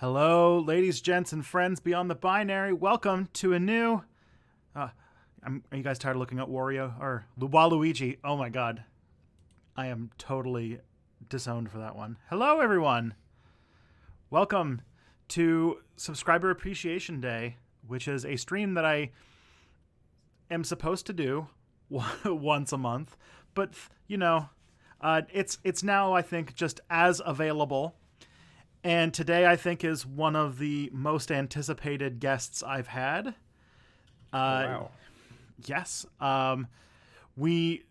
Hello, ladies, gents, and friends beyond the binary. Welcome to a new. Are you guys tired of looking at Wario or Waluigi? Oh my god, I am totally disowned for that one. Hello, everyone. Welcome to Subscriber Appreciation Day, which is a stream that I am supposed to do once a month, but it's now I think just as available. And today, I think, is one of the most anticipated guests I've had. Wow. Yes. We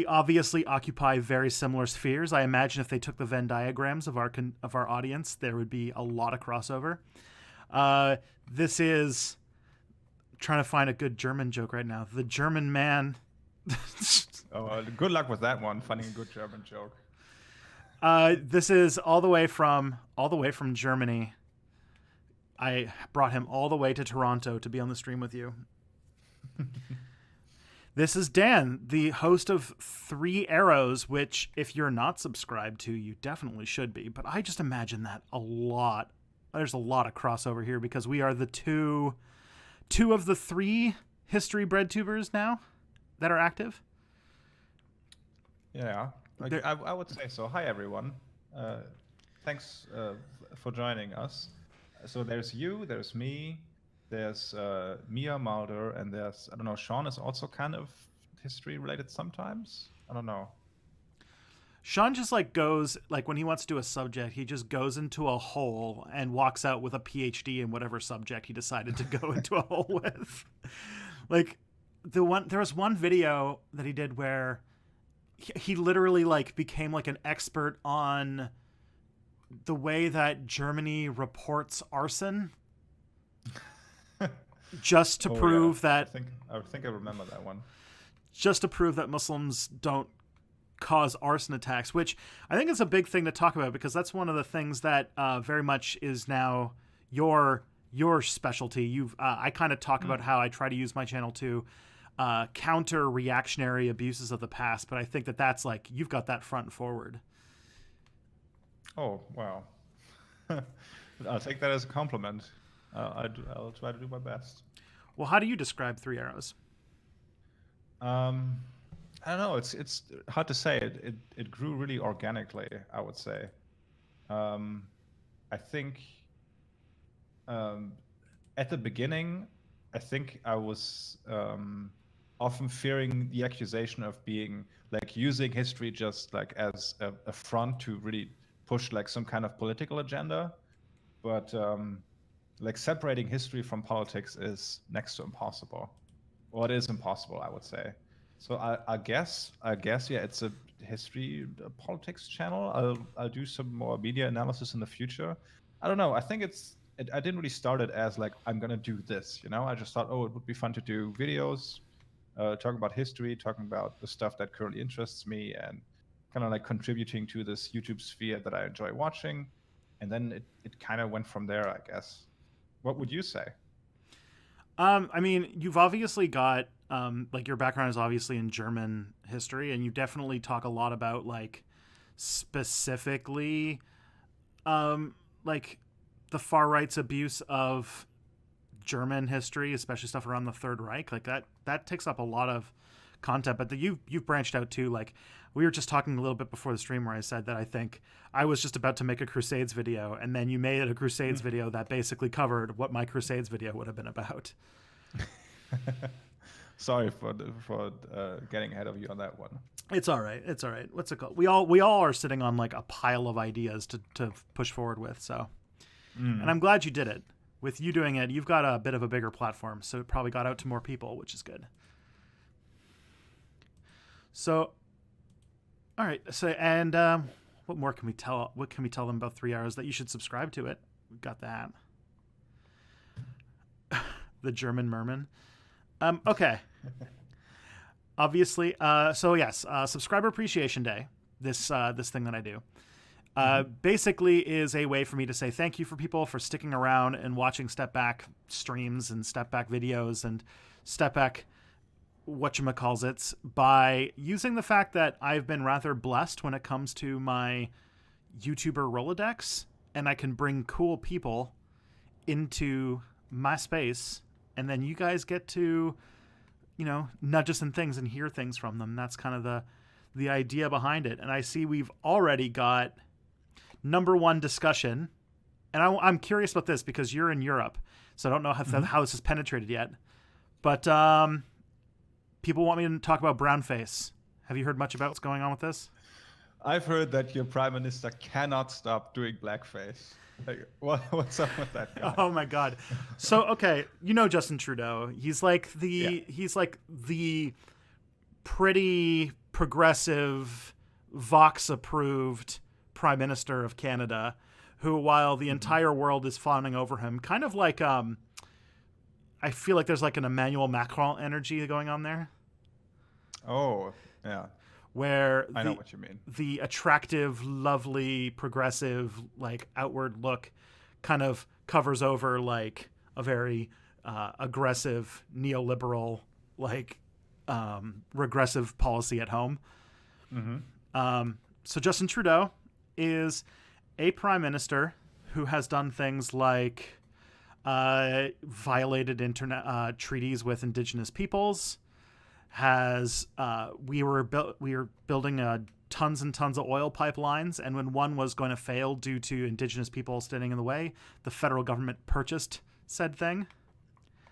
obviously occupy very similar spheres. I imagine if they took the Venn diagrams of our audience, there would be a lot of crossover. This is trying to find a good German joke right now. The German man. Good luck with that one. Finding a good German joke. This is all the way from Germany. I brought him all the way to Toronto to be on the stream with you. This is Dan, the host of 3 Arrows, which if you're not subscribed to, you definitely should be. But I just imagine that there's a lot of crossover here because we are the two of the 3 history bread tubers now that are active. Yeah. I would say so. Hi, everyone. Thanks for joining us. So there's you, there's me, there's Mia Mulder, and there's, I don't know, Sean is also kind of history related sometimes. I don't know. Sean just goes, when he wants to do a subject, he just goes into a hole and walks out with a PhD in whatever subject he decided to go into a hole with. There was one video that he did where he literally became an expert on the way that Germany reports arson, just to prove that. I think I remember that one. Just to prove that Muslims don't cause arson attacks, which I think is a big thing to talk about because that's one of the things that very much is now your specialty. I kind of talk about how I try to use my channel to counter reactionary abuses of the past, but I think that's you've got that front and forward. Oh, wow. I'll take that as a compliment. I'll try to do my best. Well, how do you describe 3 Arrows? I don't know. It's hard to say. It grew really organically, I would say. I think at the beginning, I think I was often fearing the accusation of being using history just as a front to really push some kind of political agenda. But separating history from politics is next to impossible. Or it is impossible, I would say. So I guess, yeah, it's a history politics channel. I'll do some more media analysis in the future. I don't know. I think I didn't really start it as I'm gonna do this, I just thought, it would be fun to do videos, talking about history, talking about the stuff that currently interests me, and kind of contributing to this YouTube sphere that I enjoy watching. And then it kind of went from there, I guess. What would you say? I mean, you've obviously got your background is obviously in German history, and you definitely talk a lot about specifically the far right's abuse of German history, especially stuff around the Third Reich. That takes up a lot of content, but you've branched out too. We were just talking a little bit before the stream where I said that I think I was just about to make a Crusades video, and then you made a Crusades video that basically covered what my Crusades video would have been about. Sorry for getting ahead of you on that one. It's all right. What's it called? We all are sitting on a pile of ideas to push forward with. So, and I'm glad you did it. With you doing it, you've got a bit of a bigger platform, so it probably got out to more people, which is good. So, all right. So, and what more can we tell? What can we tell them about 3 Arrows? That you should subscribe to it. We've got that. The German merman. Okay. Obviously. So yes. Subscriber Appreciation Day. This thing that I do. Basically is a way for me to say thank you for people for sticking around and watching Step Back streams and Step Back videos and Step Back whatchamacallits by using the fact that I've been rather blessed when it comes to my YouTuber Rolodex. and I can bring cool people into my space, and then you guys get to, nudge us in things and hear things from them. That's kind of the idea behind it. And I see we've already got number one discussion, and I'm curious about this because you're in Europe, so I don't know how this has penetrated yet. But people want me to talk about brownface. Have you heard much about what's going on with this? I've heard that your prime minister cannot stop doing blackface. Like, what's up with that guy? Oh my god! So okay, Justin Trudeau. He's like the pretty progressive, Vox approved prime minister of Canada, who, while the entire world is fawning over him, kind of like I feel like there's like an Emmanuel Macron energy going on there. Oh, yeah. Where I know what you mean. The attractive, lovely, progressive, like outward look kind of covers over like a very aggressive, neoliberal, like regressive policy at home. So Justin Trudeau is a prime minister who has done things like violated internet treaties with Indigenous peoples. We were building tons and tons of oil pipelines, and when one was going to fail due to Indigenous people standing in the way, the federal government purchased said thing.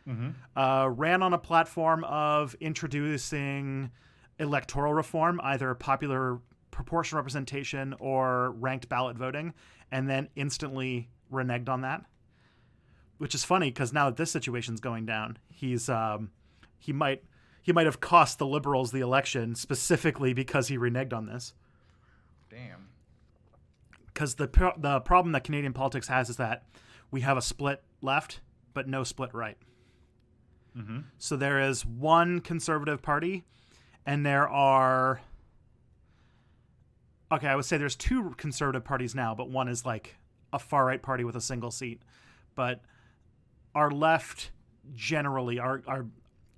Ran on a platform of introducing electoral reform, either popular proportional representation or ranked ballot voting, and then instantly reneged on that. Which is funny because now that this situation's going down, he might have cost the Liberals the election specifically because he reneged on this. Damn. Because the problem that Canadian politics has is that we have a split left, but no split right. So there is one conservative party, and there are... Okay, I would say there's two conservative parties now, but one is like a far-right party with a single seat. But our left, generally, our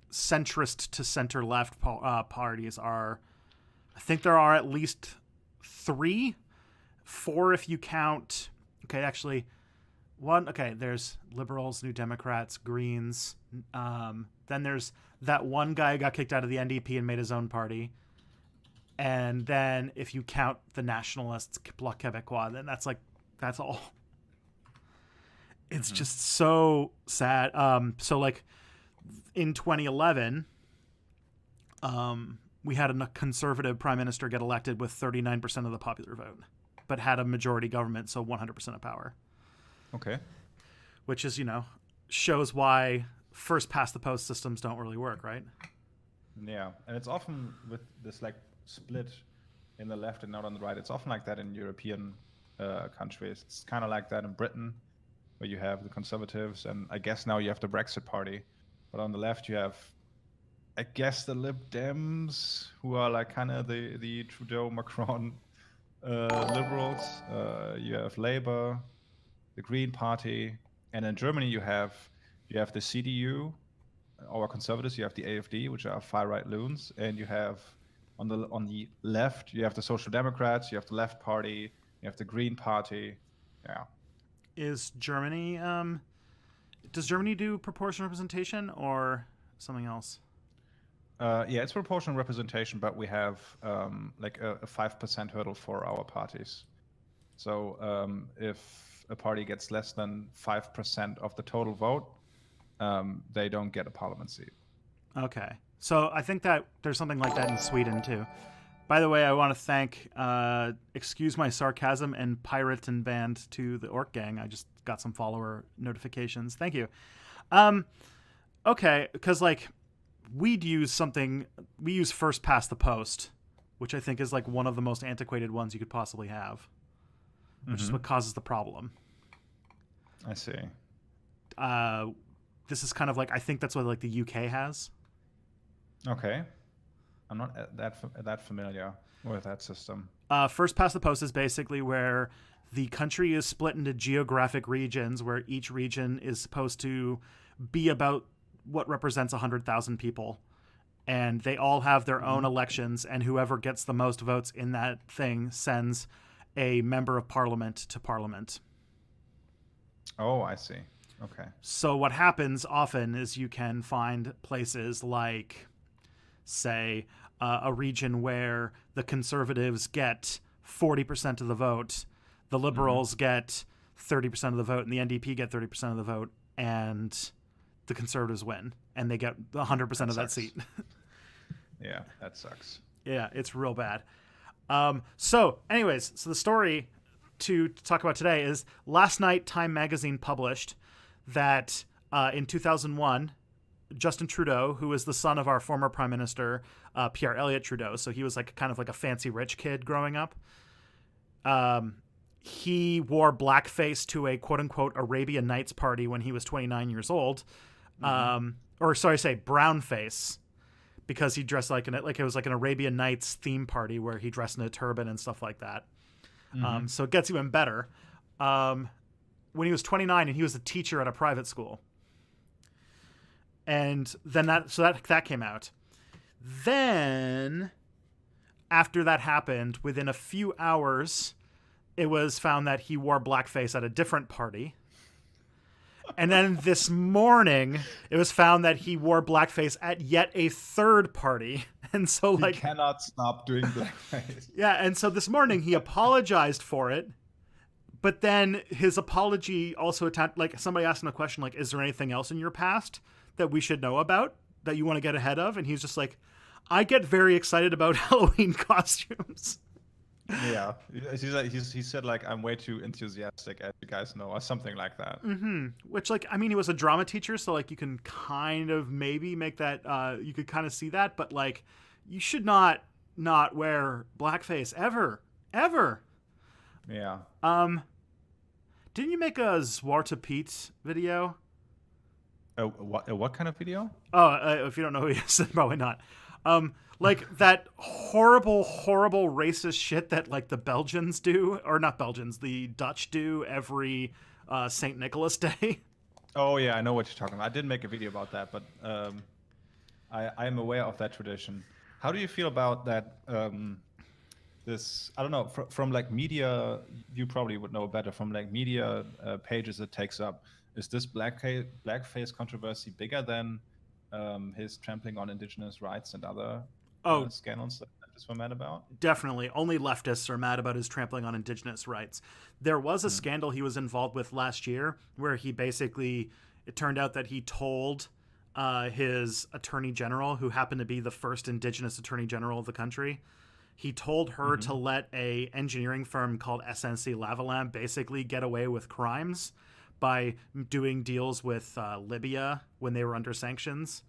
centrist to center-left parties are... I think there are at least 3, 4 if you count... Okay, actually... there's Liberals, New Democrats, Greens. Then there's that one guy who got kicked out of the NDP and made his own party. And then if you count the Nationalists, Bloc Québécois, then that's all. It's just so sad. So like in 2011, we had a conservative prime minister get elected with 39% of the popular vote, but had a majority government, so 100% of power. Okay. Which is, shows why first past the post systems don't really work, right? Yeah, and it's often with this like split in the left and not on the right. It's often like that in European countries. It's kind of like that in Britain, where you have the Conservatives, and I guess now you have the Brexit Party. But on the left, you have, I guess, the Lib Dems, who are like kind of the Trudeau, Macron liberals. You have Labour, the Green Party, and in Germany you have the CDU, our conservatives. You have the AfD, which are far right loons, and you have on the left you have the Social Democrats, you have the Left Party, you have the Green Party. Yeah. Is Germany? Does Germany do proportional representation or something else? Yeah, it's proportional representation, but we have like a 5% hurdle for our parties. So if a party gets less than 5% of the total vote, they don't get a parliament seat. Okay. So I think that there's something like that in Sweden too. By the way, I want to thank, excuse my sarcasm, and pirate and band to the Orc Gang. I just got some follower notifications. Thank you. Okay, because like we use first past the post, which I think is like one of the most antiquated ones you could possibly have, which is what causes the problem. I see. This is kind of like, I think that's what like the UK has. Okay. I'm not that familiar with that system. First past the post is basically where the country is split into geographic regions, where each region is supposed to be about what represents 100,000 people. And they all have their own elections, and whoever gets the most votes in that thing sends a member of parliament to parliament. Oh, I see. Okay. So what happens often is you can find places like, say, a region where the conservatives get 40% of the vote, the Mm-hmm. liberals get 30% of the vote, and the NDP get 30% of the vote, and the conservatives win, and they get That 100% of that sucks. seat. Yeah, that sucks. Yeah, it's real bad. So, anyways, so the story to talk about today is last night Time Magazine published that in 2001, Justin Trudeau, who is the son of our former Prime Minister, Pierre Elliott Trudeau, so he was like kind of like a fancy rich kid growing up. He wore blackface to a quote unquote Arabian Nights party when he was 29 years old. Mm-hmm. Or sorry, say brownface because he dressed like it was like an Arabian Nights theme party where he dressed in a turban and stuff like that. Mm-hmm. So it gets even better. When he was 29 and he was a teacher at a private school. And then that came out. Then after that happened, within a few hours, it was found that he wore blackface at a different party. And then this morning, it was found that he wore blackface at yet a third party. And so, like, He cannot stop doing blackface. yeah. And so this morning, he apologized for it. But then his apology also like somebody asked him a question like, is there anything else in your past that we should know about that you want to get ahead of? And he's just like, I get very excited about Halloween costumes. Yeah, he said like I'm way too enthusiastic, as you guys know, or something like that. Which, like, I mean, he was a drama teacher, so like you can kind of maybe make that you could kind of see that, but like you should not wear blackface ever. Yeah. Didn't you make a Zwarte Piet video? What kind of video? Oh, if you don't know who he is, then probably not. Like that horrible racist shit that like the Belgians do, or not Belgians, the Dutch do every St. Nicholas Day. Oh yeah, I know what you're talking about. I did make a video about that, but I am aware of that tradition. How do you feel about that? This I don't know from like media. You probably would know better from like media pages it takes up. Is this blackface controversy bigger than his trampling on indigenous rights and other Oh, scandals that leftists were mad about? definitely. Only leftists are mad about his trampling on indigenous rights. There was a scandal he was involved with last year where he basically, it turned out that he told his attorney general, who happened to be the first indigenous attorney general of the country, he told her to let a engineering firm called SNC Lavalin basically get away with crimes by doing deals with Libya when they were under sanctions.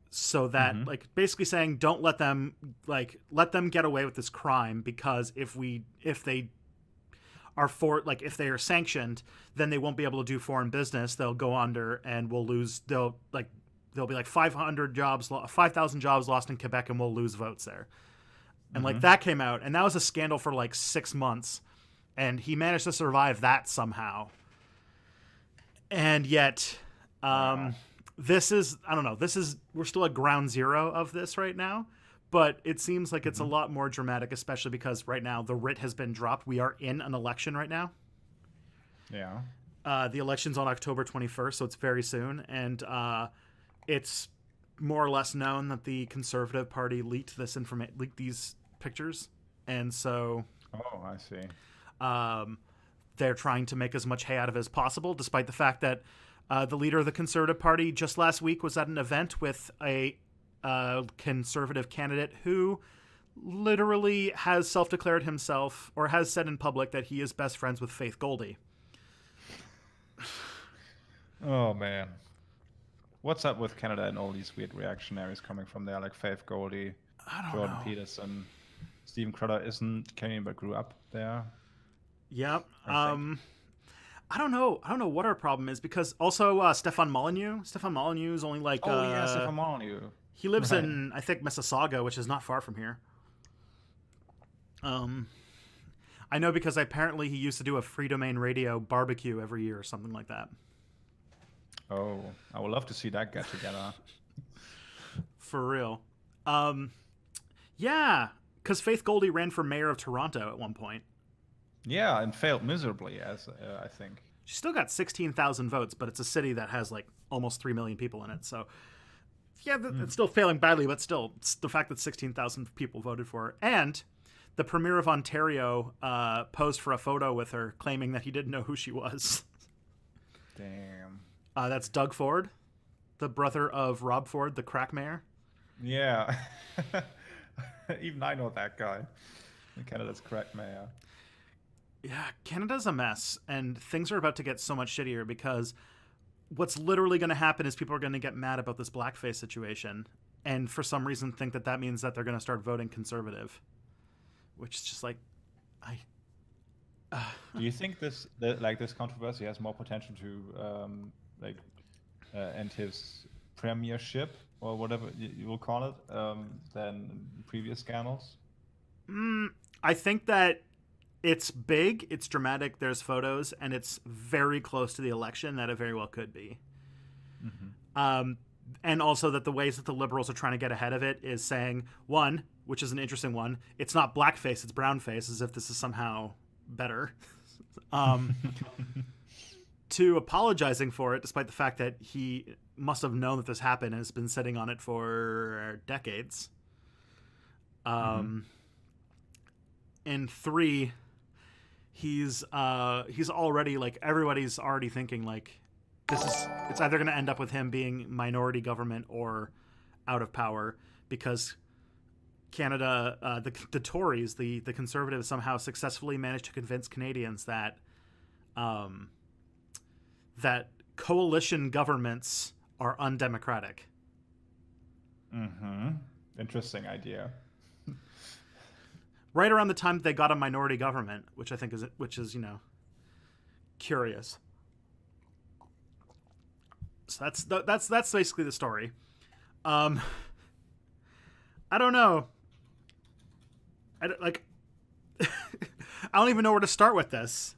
So that like basically saying don't let them let them get away with this crime, because if they are if they are sanctioned, then they won't be able to do foreign business. They'll go under and we'll lose. There'll be like 5,000 jobs lost in Quebec, and we'll lose votes there. And like that came out, and that was a scandal for like 6 months, and he managed to survive that somehow. And yet, Wow. this is, I don't know, we're still at ground zero of this right now, but it seems like it's a lot more dramatic, especially because right now the writ has been dropped. We are in an election right now. Yeah. The election's on October 21st, so it's very soon. And it's more or less known that the Conservative Party leaked these pictures. And so Oh, I see. they're trying to make as much hay out of it as possible, despite the fact that the leader of the Conservative Party just last week was at an event with a conservative candidate who literally has self-declared himself, or has said in public, that he is best friends with Faith Goldie. Oh man. What's up with Canada and all these weird reactionaries coming from there, like Faith Goldie, I don't Jordan know. Peterson, Stephen Crowder isn't Canadian but grew up there. Yep. I think. I don't know. I don't know what our problem is, because also Stefan Molyneux. Stefan Molyneux is only like Oh yes, if I'm on you. he lives Right. in, I think, Mississauga, which is not far from here. I know because apparently he used to do a Free Domain Radio barbecue every year or something like that. Oh, I would love to see that get together. For real. Yeah, because Faith Goldie ran for mayor of Toronto at one point. Yeah, and failed miserably, as I think. She still got 16,000 votes, but it's a city that has like almost 3 million people in it. So, yeah, it's still failing badly, but still, it's the fact that 16,000 people voted for her. And the Premier of Ontario posed for a photo with her, claiming that he didn't know who she was. Damn. That's Doug Ford, the brother of Rob Ford, the crack mayor. Yeah. Even I know that guy. Canada's crack mayor. Yeah, Canada's a mess, and things are about to get so much shittier because what's literally going to happen is people are going to get mad about this blackface situation, and for some reason think that that means that they're going to start voting conservative, which is just like, Do you think this controversy has more potential to end his premiership or whatever you will call it than previous scandals? I think that it's big, it's dramatic, there's photos, and it's very close to the election that it very well could be. And also that the ways that the Liberals are trying to get ahead of it is saying, one, which is an interesting one, it's not blackface, it's brownface, as if this is somehow better. To apologizing for it, despite the fact that he must have known that this happened and has been sitting on it for decades. And three, he's already like, everybody's already thinking like it's either going to end up with him being minority government or out of power, because Canada, the Tories, the Conservatives, somehow successfully managed to convince Canadians that that coalition governments are undemocratic. Interesting idea. Right around the time that they got a minority government, which I think is curious. So that's basically the story. I don't know. I don't even know where to start with this.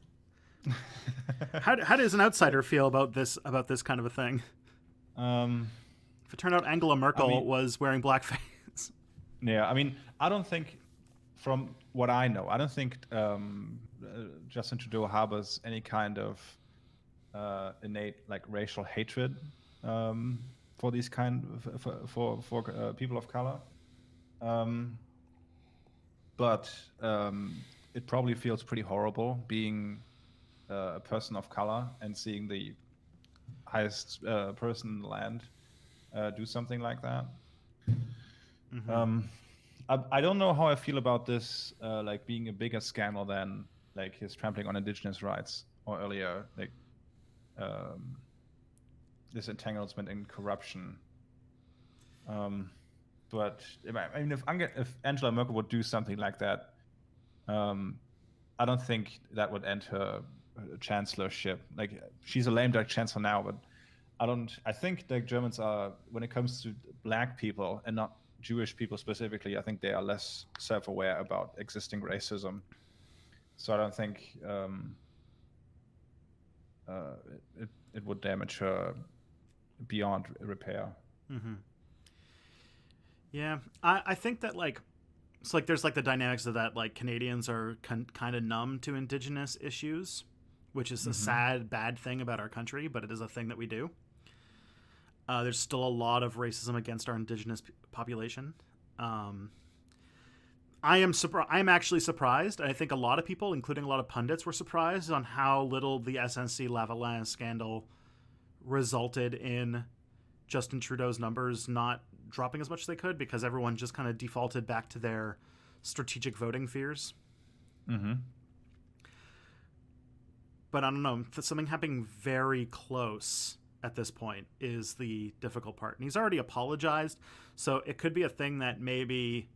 How does an outsider feel about this kind of a thing? If it turned out Angela Merkel was wearing blackface. Yeah, I mean, I don't think, from what I know, I don't think Justin Trudeau harbors any kind of innate like racial hatred for these for people of color. But it probably feels pretty horrible being a person of color and seeing the highest person in the land do something like that. I don't know how I feel about this like being a bigger scandal than like his trampling on indigenous rights, or earlier like this entanglement in corruption. But I mean, if Angela Merkel would do something like that, I don't think that would end her chancellorship. Like, she's a lame duck chancellor now, but I think the Germans are, when it comes to black people and not Jewish people specifically, I think they are less self-aware about existing racism. So I don't think it would damage her beyond repair. Yeah, I think that like, it's like there's like the dynamics of that, like Canadians are kind of numb to Indigenous issues, which is a sad, bad thing about our country, but it is a thing that we do. There's still a lot of racism against our Indigenous population. I am actually surprised. I think a lot of people, including a lot of pundits, were surprised on how little the SNC-Lavalin scandal resulted in Justin Trudeau's numbers not dropping as much as they could, because everyone just kind of defaulted back to their strategic voting fears. But I don't know, something happening very close at this point is the difficult part. And he's already apologized, so it could be a thing that maybe,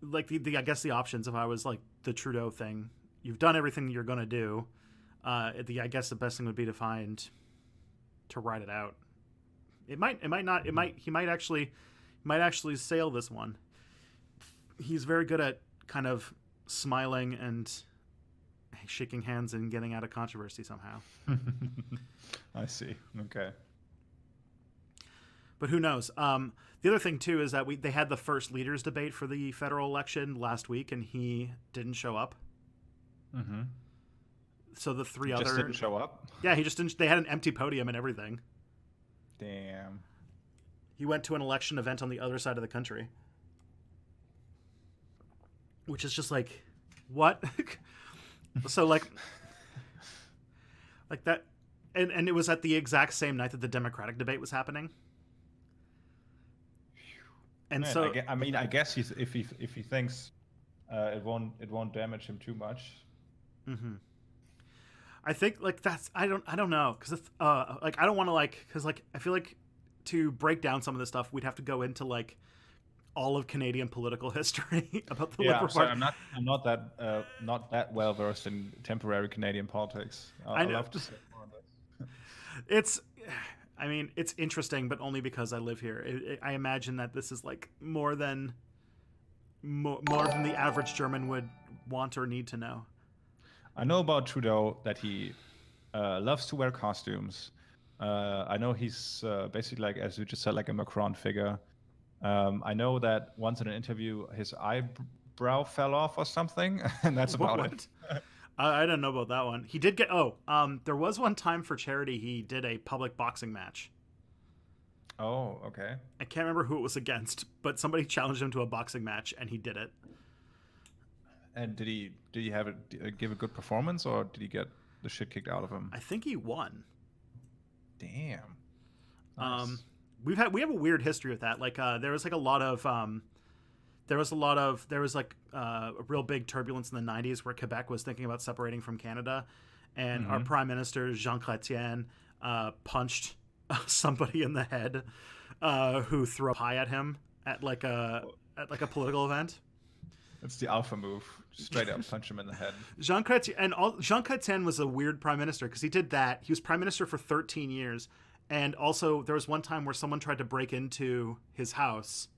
like I guess the options, if I was like the Trudeau thing, you've done everything you're going to do. I guess the best thing would be to ride it out. He might actually sail this one. He's very good at kind of smiling and shaking hands and getting out of controversy somehow. I see. Okay. But who knows? The other thing too is that they had the first leaders debate for the federal election last week, and he didn't show up. So the three Just other didn't show up. Yeah, he just didn't. They had an empty podium and everything. Damn. He went to an election event on the other side of the country, which is just like, what? So like that, and it was at the exact same night that the Democratic debate was happening. And Man, so I guess if he thinks it won't damage him too much. Mm-hmm. I think like that's I don't know because like I don't want to like because like I feel like to break down some of this stuff we'd have to go into like all of Canadian political history about the Liberal Sorry, Party. I'm not that well versed in contemporary Canadian politics. I I'll know have to say more on this. it's I mean it's interesting, but only because I live here. I imagine that this is like more than the average German would want or need to know. I know about Trudeau that he loves to wear costumes. I know he's basically like, as you just said, like a Macron figure. I know that once in an interview, his eyebrow fell off or something, and that's about it. I don't know about that one. He did get there was one time for charity he did a public boxing match. Oh, okay. I can't remember who it was against, but somebody challenged him to a boxing match and he did it. And did he give a good performance, or did he get the shit kicked out of him? I think he won. Damn. Nice. We have a weird history with that. Like there was like a lot of there was a real big turbulence in the 90s where Quebec was thinking about separating from Canada, and our prime minister Jean Chrétien punched somebody in the head who threw a pie at him at like a political event. That's the alpha move. Straight up punch him in the head. Jean Chrétien was a weird prime minister because he did that. He was prime minister for 13 years. And also there was one time where someone tried to break into his house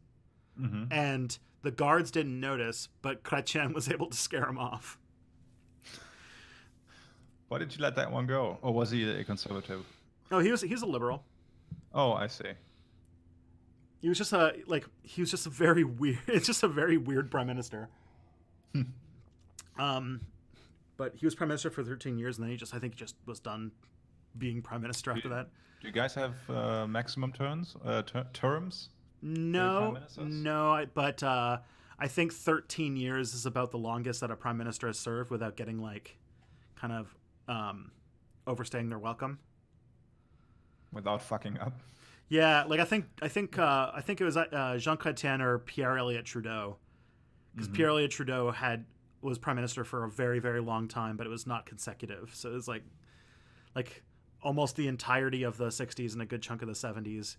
and the guards didn't notice, but Chrétien was able to scare him off. Why did you let that one go? Or was he a conservative? No, he's a liberal. Oh, I see. He was just a very weird. It's just a very weird prime minister. But he was prime minister for 13 years, and then I think he just was done being prime minister after that. Do you guys have maximum terms? No, but I think 13 years is about the longest that a prime minister has served without getting like kind of overstaying their welcome. Without fucking up. Yeah, like I think it was Jean Chrétien or Pierre Elliott Trudeau, because Pierre Elliott Trudeau was prime minister for a very, very long time, but it was not consecutive. So it was like almost the entirety of the 60s and a good chunk of the 70s.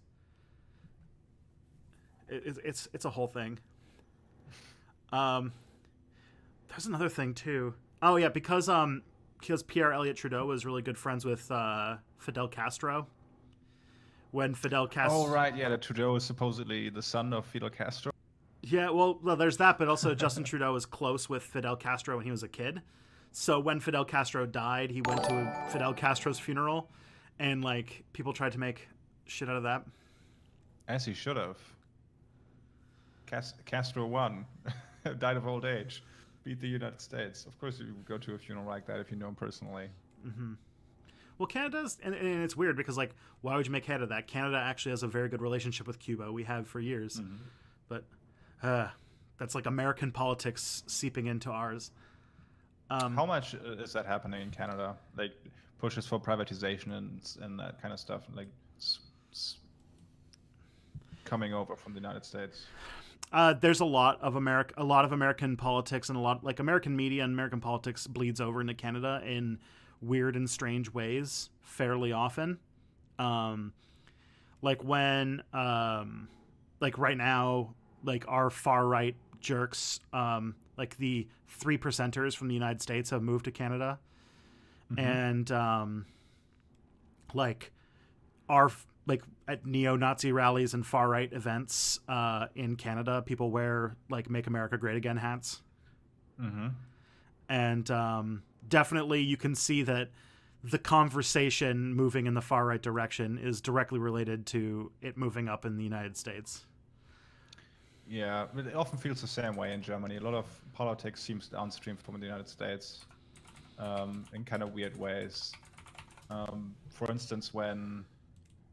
It's a whole thing. There's another thing too. Oh yeah, because Pierre Elliott Trudeau was really good friends with Fidel Castro. When Fidel Castro... Oh, right, yeah, Trudeau is supposedly the son of Fidel Castro. Yeah, well, there's that, but also Justin Trudeau was close with Fidel Castro when he was a kid. So when Fidel Castro died, he went to Fidel Castro's funeral, and, like, people tried to make shit out of that. As he should have. Castro won. Died of old age. Beat the United States. Of course you would go to a funeral like that if you know him personally. Well, Canada's, and it's weird because, like, why would you make Canada that? Canada actually has a very good relationship with Cuba. We have for years. But that's like American politics seeping into ours. How much is that happening in Canada? Like, pushes for privatization and that kind of stuff, like coming over from the United States? There's a lot of American politics, and a lot, like, American media and American politics bleeds over into Canada in weird and strange ways fairly often. Like when like right now, like our far right jerks, like the 3%ers from the United States have moved to Canada. And like our like at neo-Nazi rallies and far right events in Canada, people wear like Make America Great Again hats. And definitely you can see that the conversation moving in the far right direction is directly related to it moving up in the United States. Yeah, but it often feels the same way in Germany. A lot of politics seems downstream from the United States. in kind of weird ways. For instance, when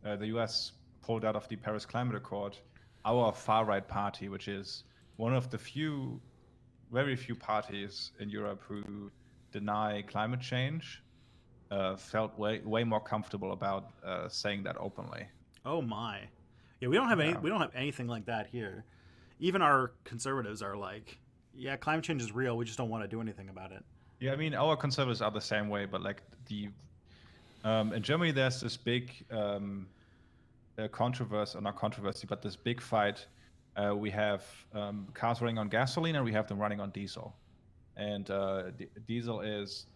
the US pulled out of the Paris Climate Accord, our far-right party, which is one of the very few parties in Europe who deny climate change, felt way more comfortable about saying that openly. Oh my. Yeah, we don't have Yeah. we don't have anything like that here. Even our conservatives are like, yeah, climate change is real. We just don't want to do anything about it. Yeah, I mean, our conservatives are the same way, but like in Germany, there's this big controversy, or not controversy, but this big fight. We have cars running on gasoline, and we have them running on diesel. And diesel is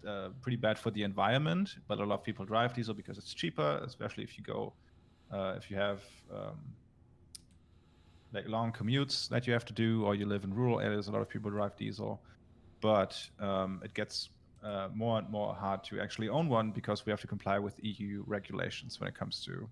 pretty bad for the environment, but a lot of people drive diesel because it's cheaper, especially if you have like long commutes that you have to do, or you live in rural areas. A lot of people drive diesel, but it gets more and more hard to actually own one because we have to comply with EU regulations when it comes to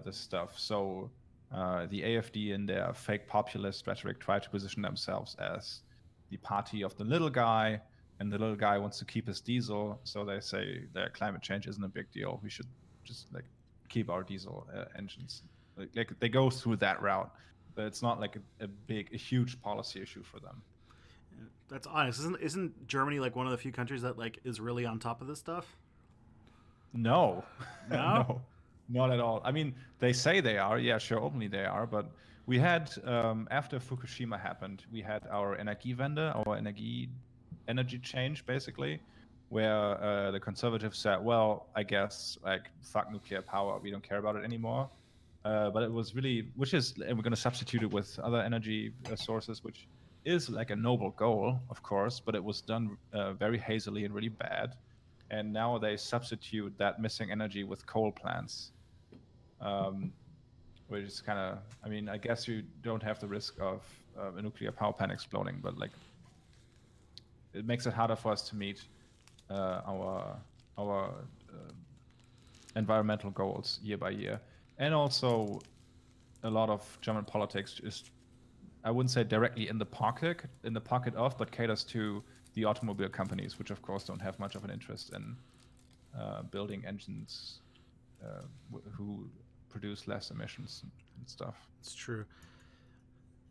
this stuff. So the AfD, in their fake populist rhetoric, try to position themselves as the party of the little guy, and the little guy wants to keep his diesel. So they say that climate change isn't a big deal. We should just like keep our diesel engines. Like they go through that route, but it's not like a huge policy issue for them. That's honest. Isn't Germany like one of the few countries that like is really on top of this stuff? No, No? no, not at all. I mean, they say they are. Yeah, sure, openly they are. But we had after Fukushima happened, we had our Energiewende, our energy change, basically, where the conservatives said, "Well, I guess like fuck nuclear power, we don't care about it anymore." But it was really, and we're going to substitute it with other energy sources, which is like a noble goal, of course, but it was done very hazily and really bad. And now they substitute that missing energy with coal plants, which is kind of, I mean, I guess you don't have the risk of a nuclear power plant exploding, but like it makes it harder for us to meet our environmental goals year by year. And also, a lot of German politics is, I wouldn't say directly in the pocket of, but caters to the automobile companies, which of course don't have much of an interest in building engines who produce less emissions and stuff. It's true.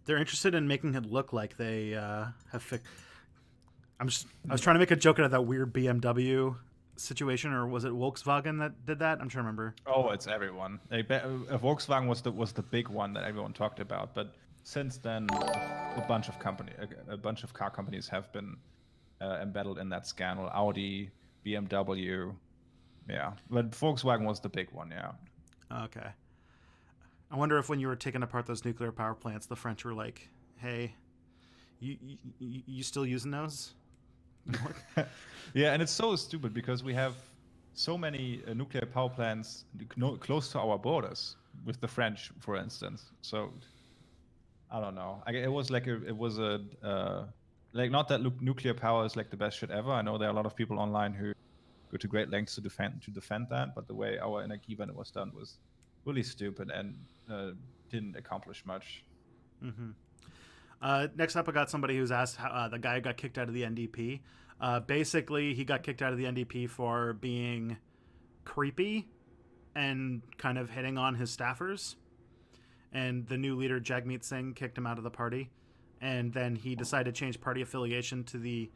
They're interested in making it look like they have fixed. I was trying to make a joke out of that weird BMW situation, or was it Volkswagen that did that? I'm trying to remember. Oh, it's everyone. Volkswagen was the big one that everyone talked about, but since then, a bunch of car companies have been embedded in that scandal. Audi, BMW, yeah. But Volkswagen was the big one, yeah. Okay. I wonder if when you were taking apart those nuclear power plants, the French were like, "Hey, you still using those?" Yeah, and it's so stupid because we have so many nuclear power plants close to our borders with the French, for instance. So I don't know. It was like like, not that nuclear power is like the best shit ever. I know there are a lot of people online who go to great lengths to defend that, but the way our Energiewende was done was really stupid and didn't accomplish much. Mm-hmm. Next up, I got somebody who's asked how the guy who got kicked out of the NDP. Basically, he got kicked out of the NDP for being creepy and kind of hitting on his staffers. And the new leader, Jagmeet Singh, kicked him out of the party. And then he decided to change party affiliation to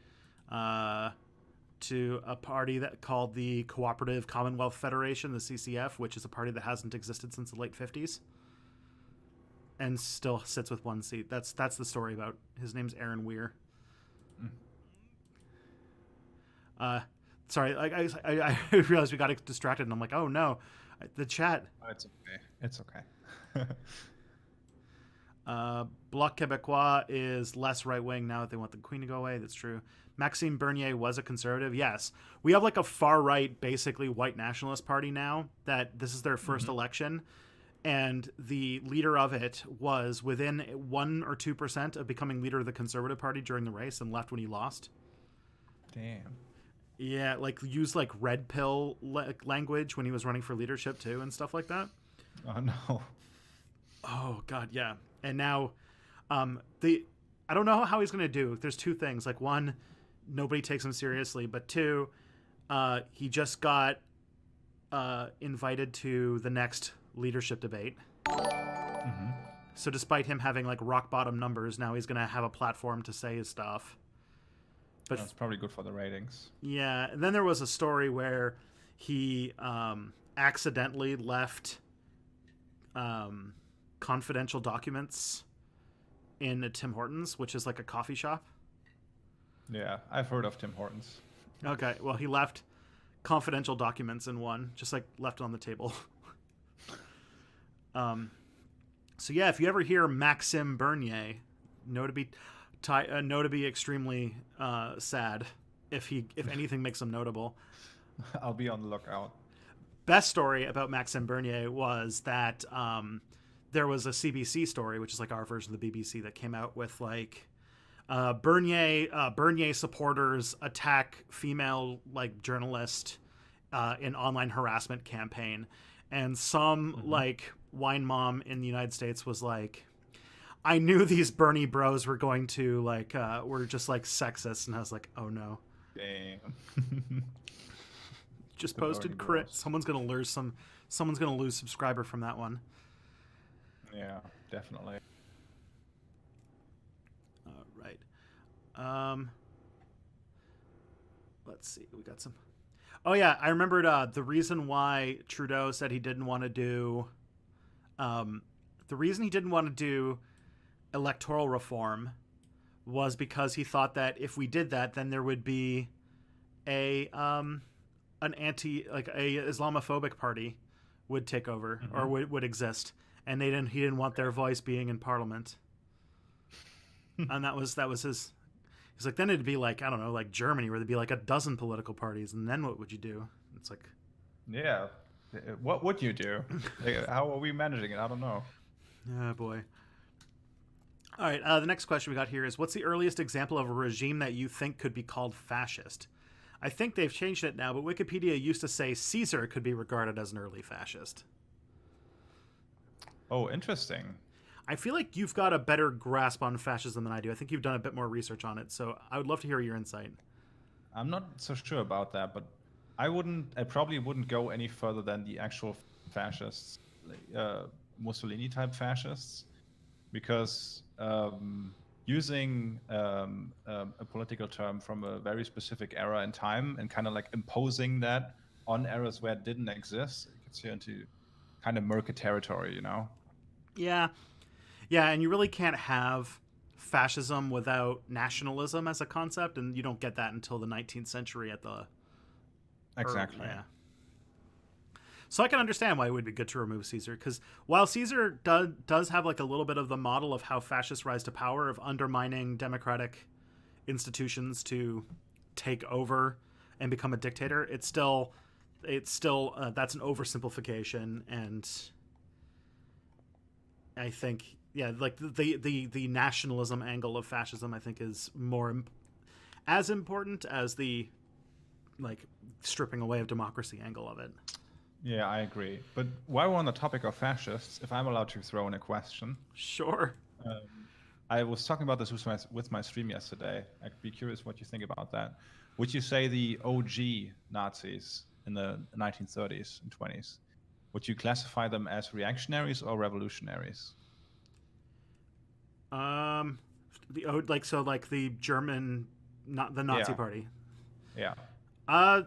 a party that called the Cooperative Commonwealth Federation, the CCF, which is a party that hasn't existed since the late 50s. And still sits with one seat. That's the story about. His name's Aaron Weir. Sorry, I realized we got distracted, and I'm like, oh no, the chat. It's okay. It's okay. Bloc Québécois is less right wing now that they want the Queen to go away. That's true. Maxime Bernier was a conservative. Yes, we have like a far right, basically white nationalist party now. That this is their first election. And the leader of it was within 1 or 2% of becoming leader of the Conservative Party during the race and left when he lost. Damn. Yeah, like used like red pill language when he was running for leadership too and stuff like that. Oh no. Oh god, yeah. And now I don't know how he's going to do. There's two things. Like one, nobody takes him seriously. But two, he just got invited to the next leadership debate. Mm-hmm. So despite him having like rock bottom numbers, now he's going to have a platform to say his stuff. But That's probably good for the ratings. yeah, and then there was a story where he accidentally left confidential documents in a Tim Hortons, which is like a coffee shop. Yeah, I've heard of Tim Hortons. Okay, well, he left confidential documents in one, just like left it on the table. So yeah, if you ever hear Maxime Bernier, know to be extremely sad if anything makes him notable. I'll be on the lookout. Best story about Maxime Bernier was that there was a CBC story, which is like our version of the BBC, that came out with like Bernier supporters attack female like journalist in online harassment campaign, and some like wine mom in the United States was like, I knew these Bernie bros were going to like were just like sexist, and I was like, oh no. Damn. Just posted crit. Someone's gonna lose subscriber from that one. Yeah, definitely. All right. Let's see. We got some. Oh yeah, I remembered the reason why Trudeau said he didn't want to do. The reason he didn't want to do electoral reform was because he thought that if we did that, then there would be a an Islamophobic party would take over or would exist, and he didn't want their voice being in Parliament. And that was his. He's like, then it'd be like, I don't know, like Germany, where there'd be like a dozen political parties, and then what would you do? It's like, yeah, what would you do? Like, how are we managing it? I don't know. Oh boy. All right, the next question we got here is, what's the earliest example of a regime that you think could be called fascist? I think they've changed it now, but Wikipedia used to say Caesar could be regarded as an early fascist. Oh, interesting. I feel like you've got a better grasp on fascism than I do. I think you've done a bit more research on it, so I would love to hear your insight. I'm not so sure about that, but I probably wouldn't go any further than the actual fascists, Mussolini-type fascists, because using a political term from a very specific era in time and kind of like imposing that on eras where it didn't exist, it gets you into kind of murky territory, you know? Yeah. Yeah, and you really can't have fascism without nationalism as a concept, and you don't get that until the 19th century at the... Exactly. Yeah. So I can understand why it would be good to remove Caesar, because while Caesar does have like a little bit of the model of how fascists rise to power, of undermining democratic institutions to take over and become a dictator, it's still that's an oversimplification, and I think like the nationalism angle of fascism, I think, is more as important as the like stripping away of democracy angle of it. Yeah, I agree. But while we're on the topic of fascists, if I'm allowed to throw in a question. Sure. I was talking about this with my stream yesterday. I'd be curious what you think about that. Would you say the OG Nazis in the 1930s and 20s, would you classify them as reactionaries or revolutionaries? The German, not the Nazi party. Yeah. I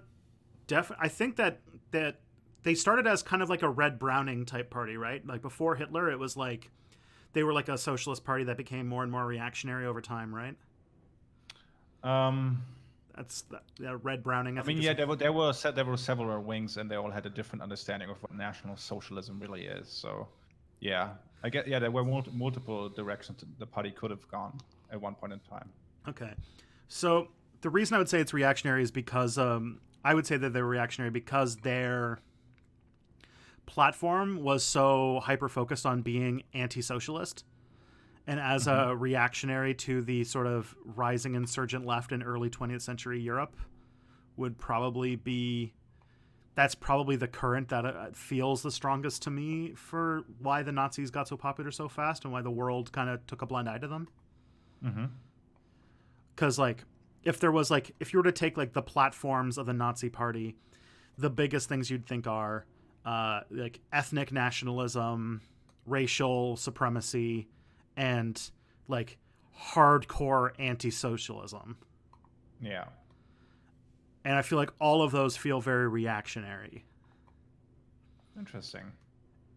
think that they started as kind of like a Red Browning type party, right? Like before Hitler, it was like they were like a socialist party that became more and more reactionary over time, right? That's the Red Browning. I mean, yeah, there were several wings, and they all had a different understanding of what National Socialism really is. So, yeah, I get. Yeah, there were multiple directions the party could have gone at one point in time. Okay, so the reason I would say it's reactionary is because I would say that they're reactionary because their platform was so hyper focused on being anti-socialist, and as a reactionary to the sort of rising insurgent left in early 20th century Europe would probably be, that's probably the current that feels the strongest to me for why the Nazis got so popular so fast and why the world kind of took a blind eye to them. Because like if there was like, if you were to take like the platforms of the Nazi Party, the biggest things you'd think are like ethnic nationalism, racial supremacy, and like hardcore anti-socialism. Yeah. And I feel like all of those feel very reactionary. Interesting.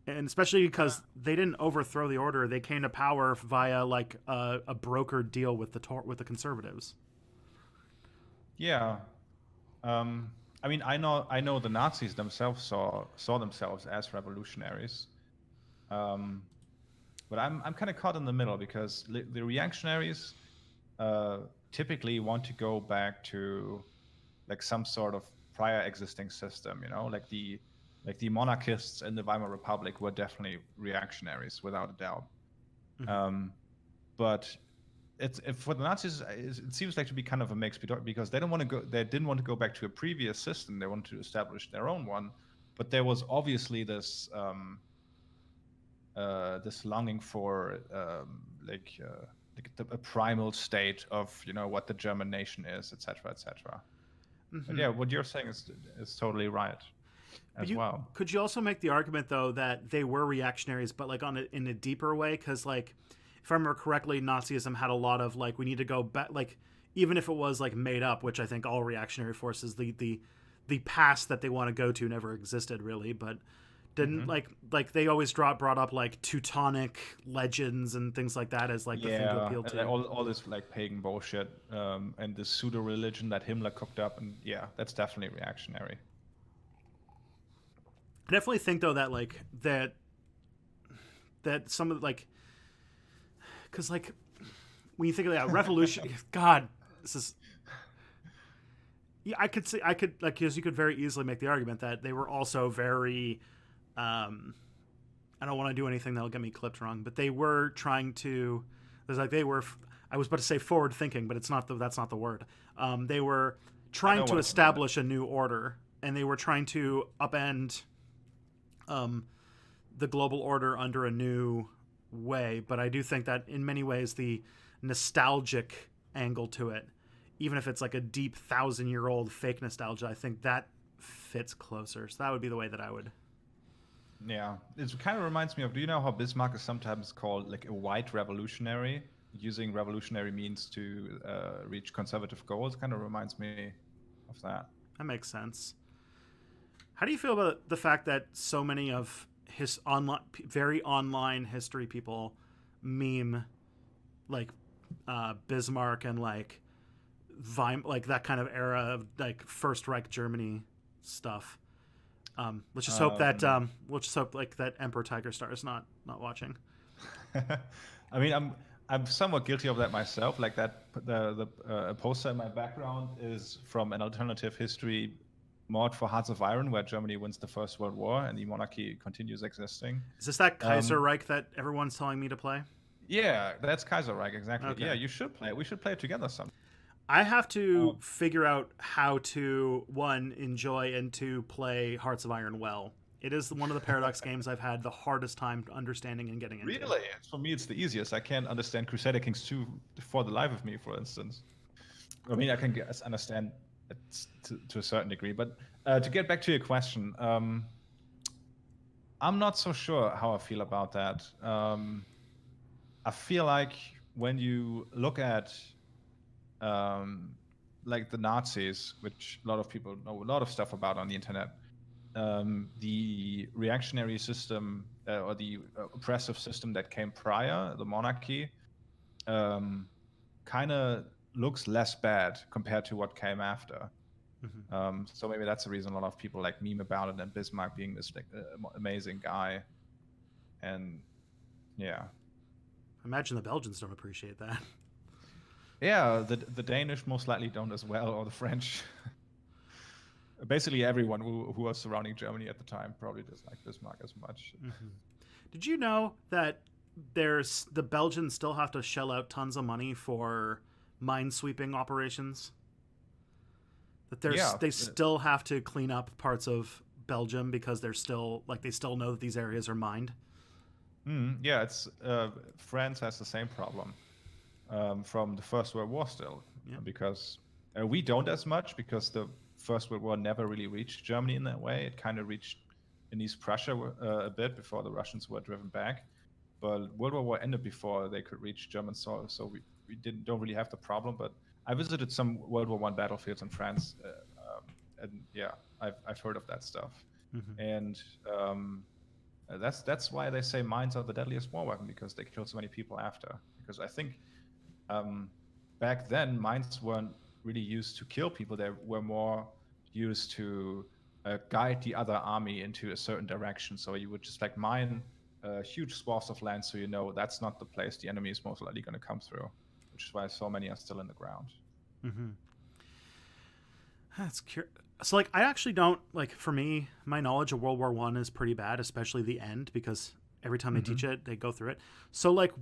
And especially because they didn't overthrow the order, they came to power via like a brokered deal with the conservatives. Yeah. I mean, I know the Nazis themselves saw themselves as revolutionaries. Um, but I'm kind of caught in the middle because the reactionaries typically want to go back to like some sort of prior existing system, like the monarchists in the Weimar Republic were definitely reactionaries without a doubt. Mhm. But for the Nazis, it seems like to be kind of a mix because they didn't want to go back to a previous system. They wanted to establish their own one, but there was obviously this longing for a primal state of what the German nation is, etc., etc. But yeah, what you're saying is totally right But as well. could you also make the argument though that they were reactionaries, but like in a deeper way? Because like, if I remember correctly, Nazism had a lot of like, we need to go back, like even if it was like made up, which I think all reactionary forces, the past that they want to go to never existed really, but didn't like they always brought up like Teutonic legends and things like that as like the thing to Yeah, appeal and to. then all this like pagan bullshit, and this pseudo religion that Himmler cooked up, and yeah, that's definitely reactionary. I definitely think though that like that some of like, because like when you think of that revolution, God, this is. Yeah, I could like, because you could very easily make the argument that they were also very. I don't want to do anything that'll get me clipped wrong, but they were trying to. There's like they were. I was about to say forward thinking, but that's not the word. They were trying to establish a new order, and they were trying to upend the global order under a new way. But I do think that in many ways the nostalgic angle to it, even if it's like a deep 1,000-year-old fake nostalgia, I think that fits closer. So that would be the way that I would. Yeah, it kind of reminds me of. Do you know how Bismarck is sometimes called like a white revolutionary, using revolutionary means to reach conservative goals? Kind of reminds me of that. That makes sense. How do you feel about the fact that so many of his very online history people meme like Bismarck and like like that kind of era of like First Reich Germany stuff? Let's just hope that like that Emperor Tiger Star is not watching. I mean, I'm somewhat guilty of that myself. Like that, the poster in my background is from an alternative history mod for Hearts of Iron, where Germany wins the First World War and the monarchy continues existing. Is this that Kaiserreich that everyone's telling me to play? Yeah, that's Kaiserreich, exactly. Okay. Yeah, you should play it. We should play it together sometime. I have to figure out how to, one, enjoy and two, play Hearts of Iron well. It is one of the Paradox games I've had the hardest time understanding and getting into. Really? For me, it's the easiest. I can't understand Crusader Kings 2 for the life of me, for instance. I mean, I can understand it to a certain degree. But to get back to your question, I'm not so sure how I feel about that. I feel like when you look at like the Nazis, which a lot of people know a lot of stuff about on the internet, the reactionary system or the oppressive system that came prior, the monarchy, kind of looks less bad compared to what came after. So maybe that's the reason a lot of people like meme about it, and Bismarck being this like, amazing guy. And yeah. I imagine the Belgians don't appreciate that. Yeah, the Danish most likely don't as well, or the French. Basically, everyone who was surrounding Germany at the time probably doesn't like Bismarck as much. Did you know that the Belgians still have to shell out tons of money for minesweeping operations? That they still have to clean up parts of Belgium because they still know that these areas are mined. Yeah, it's France has the same problem from the First World War still, because We don't as much because the First World War never really reached Germany in that way. It kind of reached in East Prussia a bit before the Russians were driven back. But World War One ended before they could reach German soil, so we don't really have the problem. But I visited some World War One battlefields in France, and yeah, I've heard of that stuff. Mm-hmm. And that's why they say mines are the deadliest war weapon, because they kill so many people after. Because I think back then mines weren't really used to kill people; they were more used to guide the other army into a certain direction. So you would just like mine huge swaths of land, so you know that's not the place the enemy is most likely going to come through, which is why so many are still in the ground. Mm-hmm. That's curious. So, like, I actually don't, like, for me, my knowledge of World War One is pretty bad, especially the end, because every time they teach it, they go through it. So, like,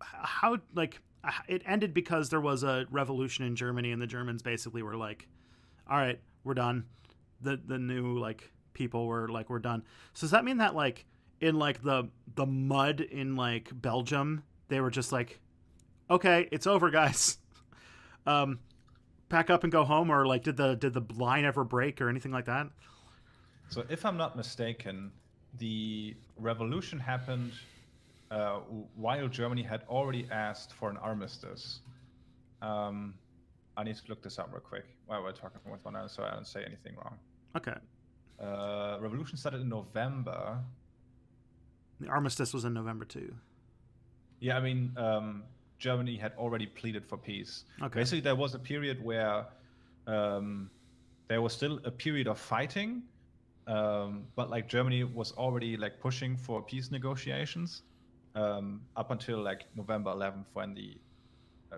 how, like, it ended because there was a revolution in Germany, and the Germans basically were like, all right, we're done. The new, like, people were like, we're done. So does that mean that, like, in, like, the mud in, like, Belgium, they were just like, okay, it's over, guys. Pack up and go home, or like did the line ever break or anything like that? So if I'm not mistaken, the revolution happened while Germany had already asked for an armistice. I need to look this up real quick while we're talking with one another so I don't say anything wrong. Okay. Revolution started in November. The armistice was in November too. Yeah, I mean, Germany had already pleaded for peace. Okay. Basically, there was a period where there was still a period of fighting, but like Germany was already like pushing for peace negotiations up until like November 11th, when the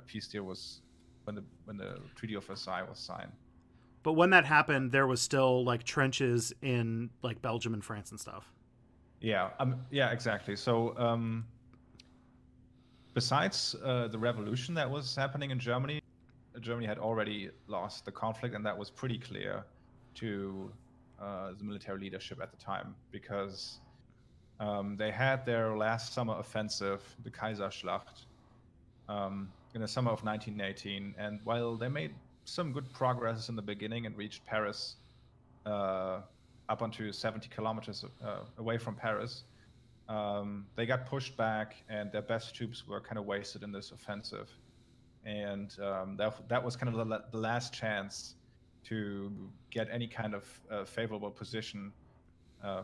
peace deal was, when the Treaty of Versailles was signed. But when that happened, there was still like trenches in like Belgium and France and stuff. Yeah, yeah, exactly. So besides the revolution that was happening in Germany, Germany had already lost the conflict, and that was pretty clear to the military leadership at the time, because they had their last summer offensive, the Kaiserschlacht, in the summer of 1918. And while they made some good progress in the beginning and reached Paris up onto 70 kilometers away from Paris, they got pushed back, and their best troops were kind of wasted in this offensive. And that was kind of the last chance to get any kind of favorable position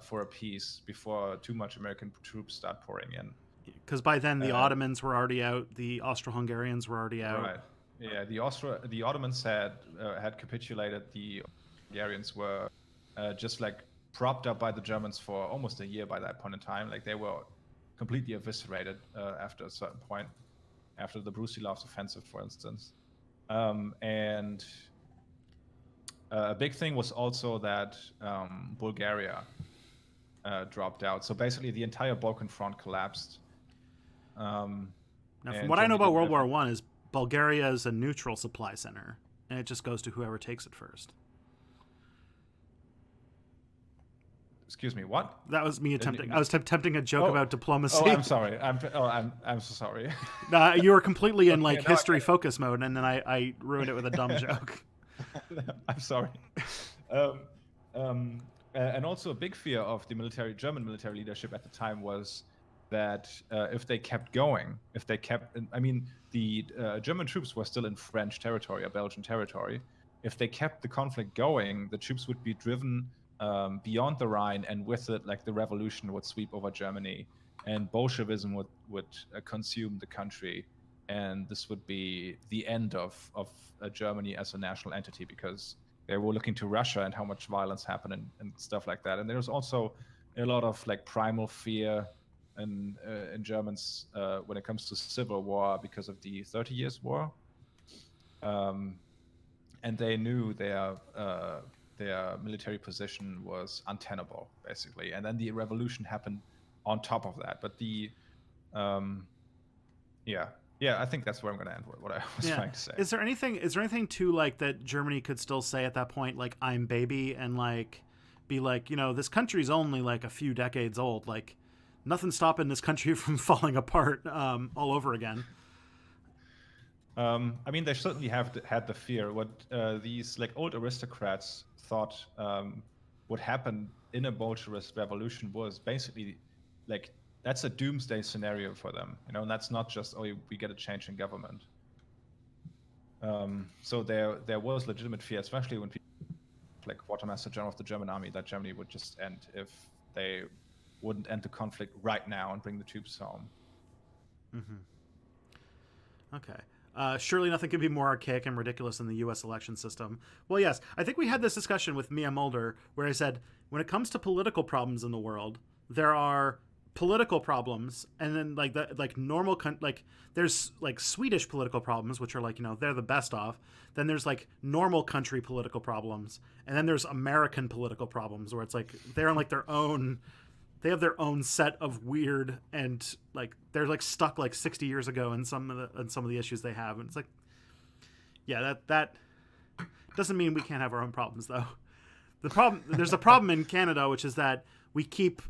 for a peace before too much American troops start pouring in. Because by then the Ottomans were already out, the Austro-Hungarians were already out. Right. Yeah, the Ottomans had capitulated. The Hungarians were just like propped up by the Germans for almost a year by that point in time. Like they were completely eviscerated after a certain point, after the Brusilov's offensive, for instance. And a big thing was also that Bulgaria dropped out. So basically the entire Balkan front collapsed. Now, from what I know about World War I is Bulgaria is a neutral supply center, and it just goes to whoever takes it first. Excuse me, what? That was me attempting. I was attempting a joke about diplomacy. Oh, I'm sorry. I'm so sorry. You were completely in like history focus mode, and then I ruined it with a dumb joke. I'm sorry. And also a big fear of the German military leadership at the time was that if they kept going, the German troops were still in French territory or Belgian territory. If they kept the conflict going, the troops would be driven beyond the Rhine, and with it, like the revolution would sweep over Germany, and Bolshevism would consume the country, and this would be the end of Germany as a national entity, because they were looking to Russia and how much violence happened and stuff like that. And there was also a lot of like primal fear in Germans when it comes to civil war because of the 30 Years' War, and they knew their military position was untenable, basically. And then the revolution happened on top of that. But I think that's where I'm going to end what I was trying to say. Is there anything to like that Germany could still say at that point, like I'm baby, and like be like, you know, this country's only like a few decades old, like nothing's stopping this country from falling apart all over again? I mean, they certainly have had the fear. What these like old aristocrats thought would happen in a Bolshevist revolution was basically like that's a doomsday scenario for them, you know, and that's not just we get a change in government. So there was legitimate fear, especially when people like Quartermaster General of the German army, that Germany would just end if they wouldn't end the conflict right now and bring the troops home. Okay. Surely nothing could be more archaic and ridiculous than the U.S. election system. Well, yes, I think we had this discussion with Mia Mulder where I said, when it comes to political problems in the world, there are political problems, and then like normal like there's like Swedish political problems, which are like, you know, they're the best of. Then there's like normal country political problems, and then there's American political problems where it's like they're in like their own. They have their own set of weird and like they're like stuck like 60 years ago in some of the issues they have, and it's like, yeah, that doesn't mean we can't have our own problems though. There's a problem in Canada, which is that we keep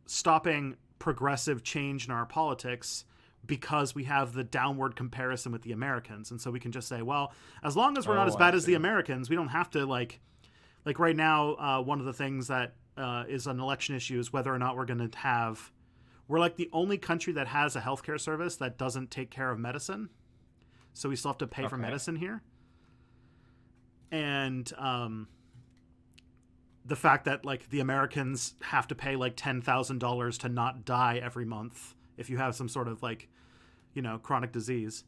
stopping progressive change in our politics because we have the downward comparison with the Americans, and so we can just say, well, as long as we're not as bad as the Americans, we don't have to like right now. One of the things that is an election issue is whether or not we're going to have. We're like the only country that has a healthcare service that doesn't take care of medicine, so we still have to pay for medicine here. And the fact that like the Americans have to pay like $10,000 to not die every month if you have some sort of like, you know, chronic disease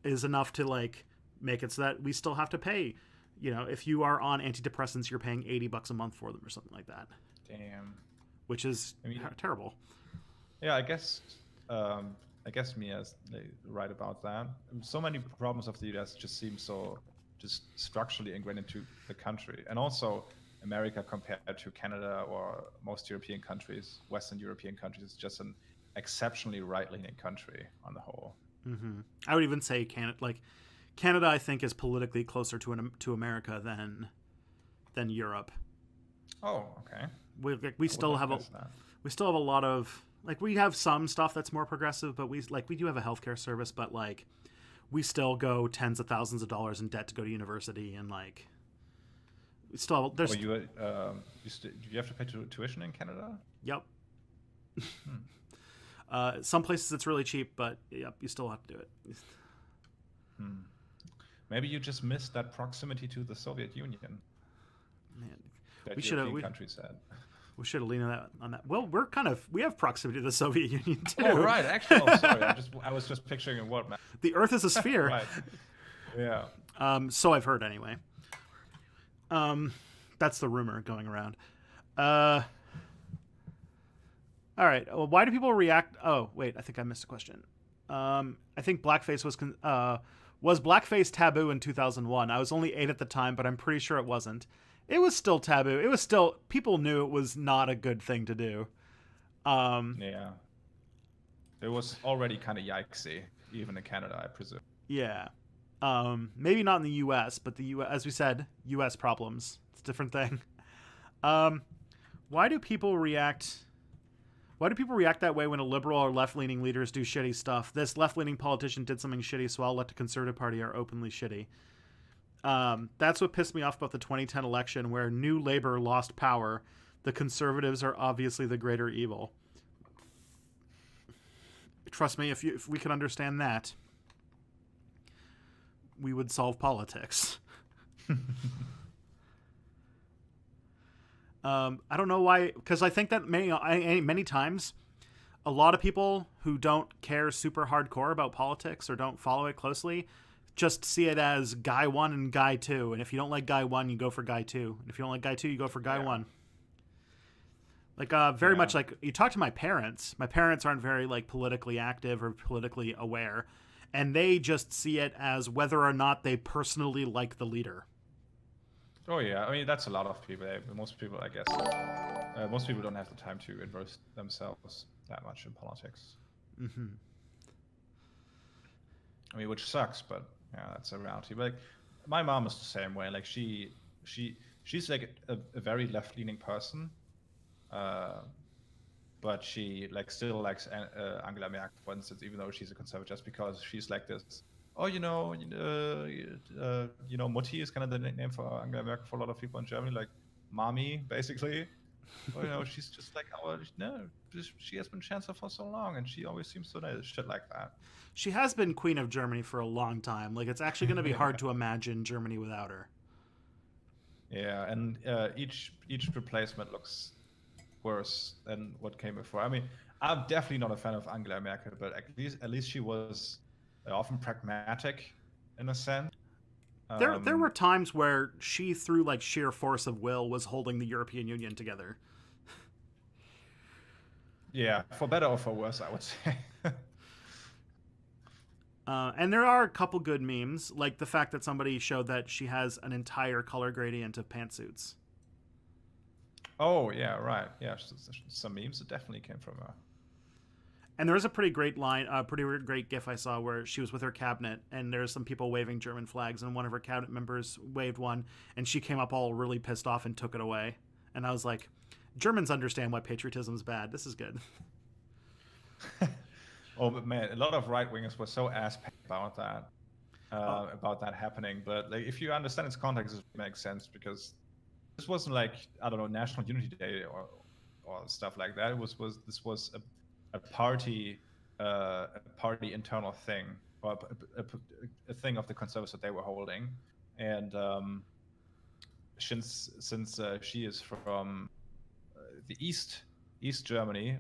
is enough to like make it so that we still have to pay. You know, if you are on antidepressants, you're paying $80 a month for them or something like that. Damn. Which is terrible. Yeah, I guess Mia's right about that. So many problems of the U.S. just seem so just structurally ingrained into the country, and also America compared to Canada or most European countries, Western European countries, is just an exceptionally right-leaning country on the whole. Mm-hmm. I would even say Canada, I think, is politically closer to America than Europe. Oh, okay. We still have a lot of like we have some stuff that's more progressive, but we do have a healthcare service, but like we still go tens of thousands of dollars in debt to go to university, and like we still there's. Do you have to pay tuition in Canada? Yep. Some places it's really cheap, but yep, you still have to do it. Maybe you just missed that proximity to the Soviet Union. Man, that we should have. Countries had. We should have leaned on that. Well, we have proximity to the Soviet Union too. Oh right, actually, sorry, I was just picturing a what, man. The Earth is a sphere. Right. Yeah. So I've heard anyway. That's the rumor going around. All right. Well, why do people react? Oh, wait. I think I missed a question. I think blackface was blackface taboo in 2001. I was only 8 at the time, but I'm pretty sure it wasn't. It was still taboo. It was still, people knew it was not a good thing to do. Yeah. It was already kind of yikesy, even in Canada, I presume. Yeah. Maybe not in the U.S., but the U.S., as we said, U.S. problems. It's a different thing. Why do people react that way when a liberal or left-leaning leaders do shitty stuff? This left-leaning politician did something shitty, so I'll let the Conservative Party are openly shitty. That's what pissed me off about the 2010 election, where New Labour lost power. The Conservatives are obviously the greater evil. Trust me, if we could understand that, we would solve politics. I don't know why, because I think that many times a lot of people who don't care super hardcore about politics or don't follow it closely just see it as guy 1 and guy 2, and if you don't like guy 1, you go for guy 2, and if you don't like guy 2, you go for guy 1. Like very much like you talk to my parents aren't very like politically active or politically aware, and they just see it as whether or not they personally like the leader. Oh yeah, I mean that's a lot of people. Most people, I guess, most people don't have the time to invest themselves that much in politics. Mm-hmm. I mean, which sucks, but yeah, that's a reality. But like, my mom is the same way. Like she's like a very left-leaning person, but she like still likes Angela Merkel, for instance, even though she's a conservative, just because she's like this oh, Mutti is kind of the nickname for Angela Merkel for a lot of people in Germany, like mommy, basically. Well, she's just like, oh, no, she has been chancellor for so long, and she always seems so nice, shit like that. She has been queen of Germany for a long time. Like, it's actually going to be hard to imagine Germany without her. Yeah, and each replacement looks worse than what came before. I mean, I'm definitely not a fan of Angela Merkel, but at least she was often pragmatic in a sense. There were times where she, through like sheer force of will, was holding the European Union together. Yeah, for better or for worse, I would say. And there are a couple good memes, like the fact that somebody showed that she has an entire color gradient of pantsuits. Oh yeah, right. Yeah, some memes that definitely came from her. And there was a pretty great line, a pretty great GIF I saw where she was with her cabinet, and there's some people waving German flags, and one of her cabinet members waved one, and she came up all really pissed off and took it away. And I was like, Germans understand why patriotism's bad. This is good. Oh, but man, a lot of right wingers were so ass about that happening. But like, if you understand its context, it makes sense because this wasn't like, I don't know, National Unity Day or stuff like that. This was a party internal thing, or a thing of the conservatives that they were holding, and since she is from the East Germany,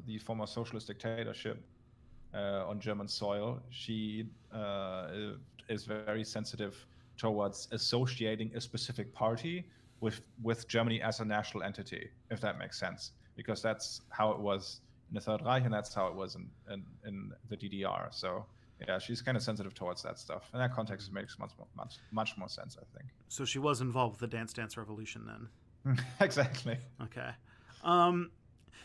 the former socialist dictatorship on German soil, she is very sensitive towards associating a specific party with Germany as a national entity, if that makes sense, because that's how it was in the Third Reich, and that's how it was in the DDR. So yeah, she's kind of sensitive towards that stuff. In that context, it makes much more sense, I think. So she was involved with the Dance Dance Revolution then. Exactly. Okay.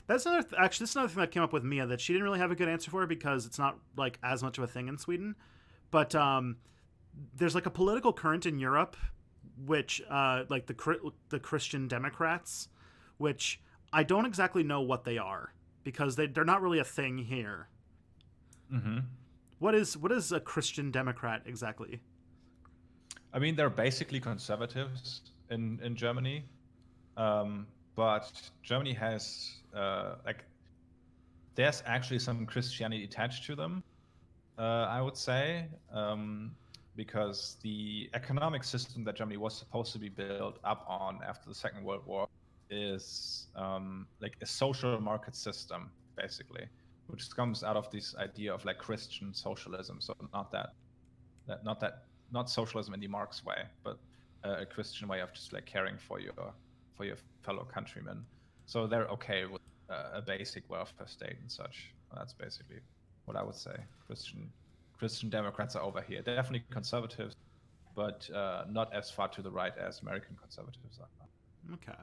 That's actually, this is another thing that came up with Mia that she didn't really have a good answer for because it's not like as much of a thing in Sweden. But there's like a political current in Europe, which like the Christian Democrats, which I don't exactly know what they are because they're not really a thing here. Mm-hmm. What is a Christian Democrat exactly? I mean, they're basically conservatives in Germany, but Germany has like there's actually some Christianity attached to them. I would say, because the economic system that Germany was supposed to be built up on after the Second World War is like a social market system, basically, which comes out of this idea of like Christian socialism. So not socialism in the Marx way, but a Christian way of just like caring for your fellow countrymen. So they're okay with a basic welfare state and such. That's basically what I would say. Christian Democrats are over here. They're definitely conservatives, but not as far to the right as American conservatives are. Okay.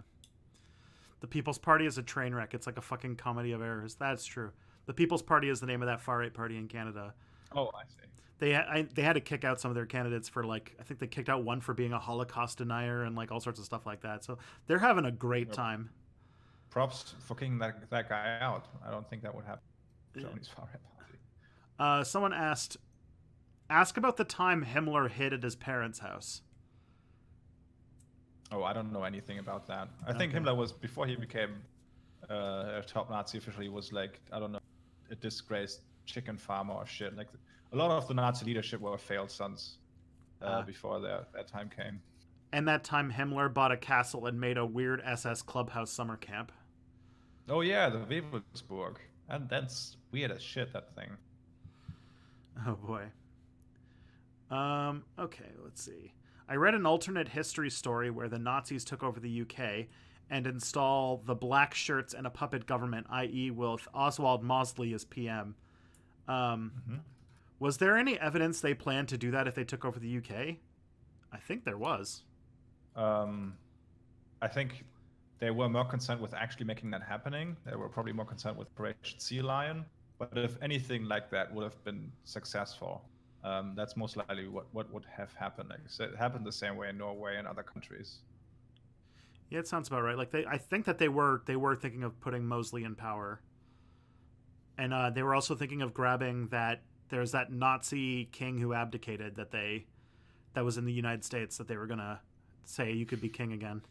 The People's Party is a train wreck. It's like a fucking comedy of errors. That's true. The People's Party is the name of that far right party in Canada. Oh, I see. They had to kick out some of their candidates for like I think they kicked out one for being a Holocaust denier and like all sorts of stuff like that. So they're having a great time. Props for kicking that guy out. I don't think that would happen. Germany's far right party. Someone ask about the time Himmler hid at his parents' house. Oh, I don't know anything about that. I think Himmler was, before he became a top Nazi officially, was like, I don't know, a disgraced chicken farmer or shit. Like a lot of the Nazi leadership were failed sons before that time came. And that time Himmler bought a castle and made a weird SS clubhouse summer camp. Oh yeah, the Wewelsburg. And that's weird as shit, that thing. Oh boy. Okay, let's see. I read an alternate history story where the Nazis took over the UK and install the Black Shirts and a puppet government, i.e. with Oswald Mosley as PM. Was there any evidence they planned to do that if they took over the UK? I think there was. I think they were more concerned with actually making that happening. They were probably more concerned with Operation Sea Lion. But if anything like that would have been successful, that's most likely what would have happened. Like, so it happened the same way in Norway and other countries. Yeah, it sounds about right. Like I think that they were thinking of putting Mosley in power, and they were also thinking of grabbing that there's that Nazi king who abdicated that was in the United States that they were gonna say you could be king again.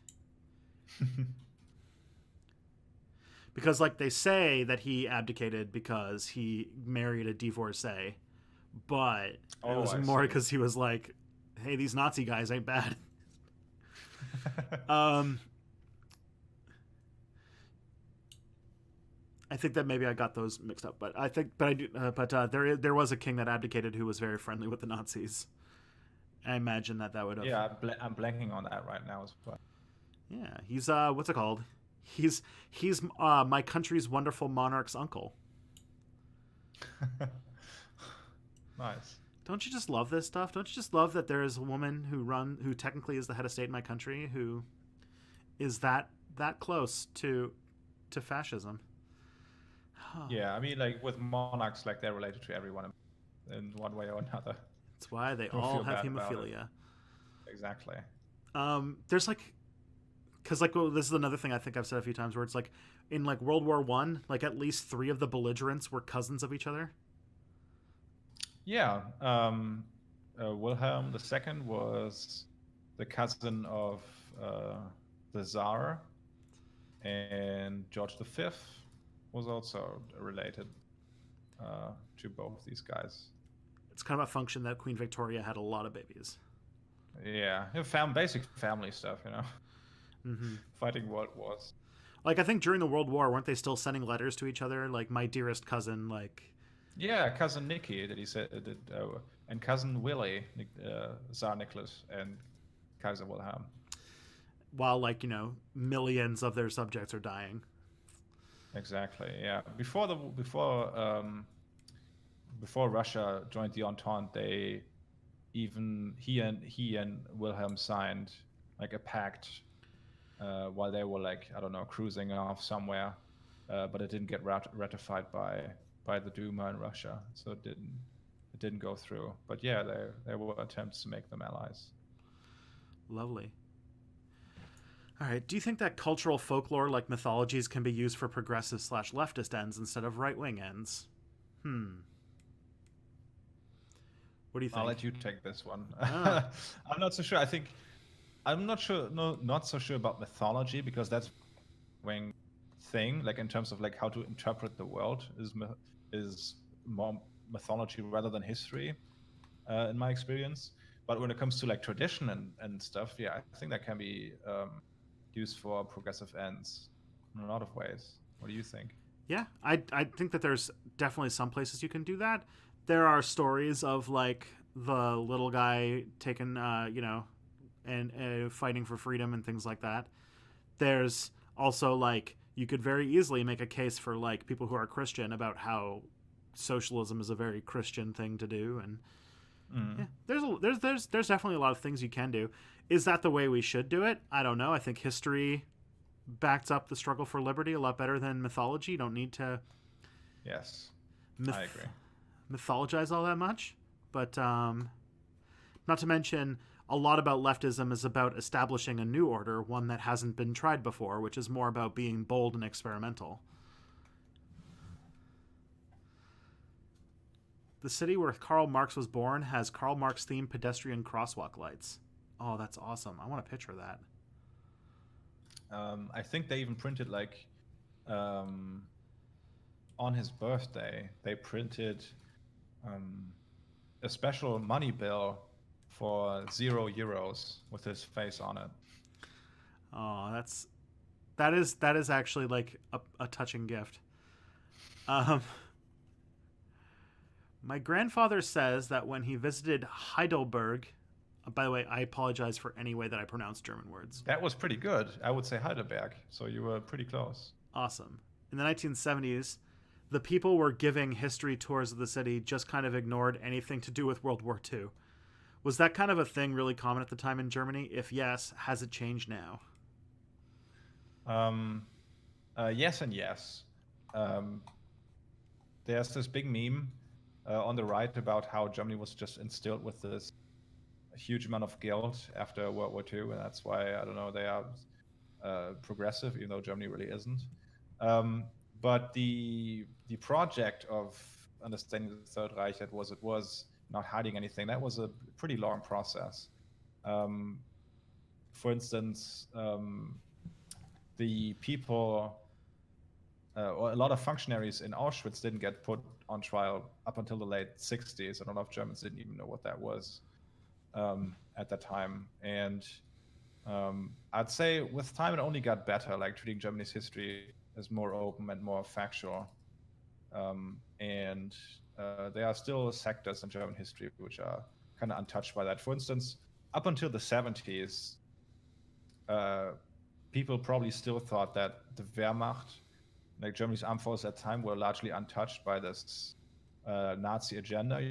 Because like they say that he abdicated because he married a divorcee, but it was more because he was like, hey, these Nazi guys ain't bad. I think that maybe I got those mixed up, but there was a king that abdicated who was very friendly with the Nazis. I imagine that would have. Yeah, I'm blanking on that right now as well. Yeah, he's what's it called? He's my country's wonderful monarch's uncle. Nice. Don't you just love this stuff? Don't you just love that there is a woman who technically is the head of state in my country who is that close to fascism? Yeah, I mean, like with monarchs, like they're related to everyone in one way or another. That's why they all have hemophilia. Exactly. There's like, because like this is another thing I think I've said a few times where it's like in like World War I, like at least 3 of the belligerents were cousins of each other. Yeah. Wilhelm II was the cousin of the Tsar, and George V was also related to both these guys. It's kind of a function that Queen Victoria had a lot of babies. Yeah, basic family stuff, fighting world wars. Like I think during the World War, weren't they still sending letters to each other? Like my dearest cousin, like. Yeah, cousin Nicky that he said, and cousin Willie, Tsar Nicholas and Kaiser Wilhelm. While like millions of their subjects are dying. Exactly. Yeah. Before Russia joined the Entente, he and Wilhelm signed like a pact while they were like, I don't know, cruising off somewhere, but it didn't get ratified by the Duma in Russia, so it didn't go through. But yeah, there were attempts to make them allies. Lovely. All right. Do you think that cultural folklore like mythologies can be used for progressive / leftist ends instead of right-wing ends? What do you think? I'll let you take this one. I'm not so sure. I'm not sure. No, not so sure about mythology because that's wing thing. Like in terms of like how to interpret the world is more mythology rather than history, in my experience. But when it comes to like tradition and stuff, yeah, I think that can be used for progressive ends in a lot of ways. What do you think? Yeah, I think that there's definitely some places you can do that. There are stories of like the little guy taking, and fighting for freedom and things like that. There's also like you could very easily make a case for like people who are Christian about how socialism is a very Christian thing to do, and yeah, there's definitely a lot of things you can do. Is that the way we should do it? I don't know. I think history backs up the struggle for liberty a lot better than mythology. You don't need to. Yes, I agree. Mythologize all that much, but not to mention a lot about leftism is about establishing a new order, one that hasn't been tried before, which is more about being bold and experimental. The city where Karl Marx was born has Karl Marx themed pedestrian crosswalk lights. Oh, that's awesome. I want a picture of that. I think they even printed like on his birthday, they printed a special money bill for €0 with his face on it. Oh, that is actually like a touching gift. My grandfather says that when he visited Heidelberg, by the way, I apologize for any way that I pronounce German words. That was pretty good. I would say Heidelberg, so you were pretty close. Awesome. In the 1970s, the people were giving history tours of the city just kind of ignored anything to do with World War II. Was that kind of a thing really common at the time in Germany? If yes, has it changed now? Yes and yes. There's this big meme on the right about how Germany was just instilled with this huge amount of guilt after World War II, and that's why, I don't know, they are progressive, even though Germany really isn't. But the project of understanding the Third Reich, it was not hiding anything. That was a pretty long process. For instance, the people, or a lot of functionaries in Auschwitz didn't get put on trial up until the late 60s. And a lot of Germans didn't even know what that was at that time. And I'd say with time it only got better, like treating Germany's history as more open and more factual. And there are still sectors in German history which are kind of untouched by that. For instance, up until the 70s, people probably still thought that the Wehrmacht, like Germany's armed forces at the time, were largely untouched by this Nazi agenda.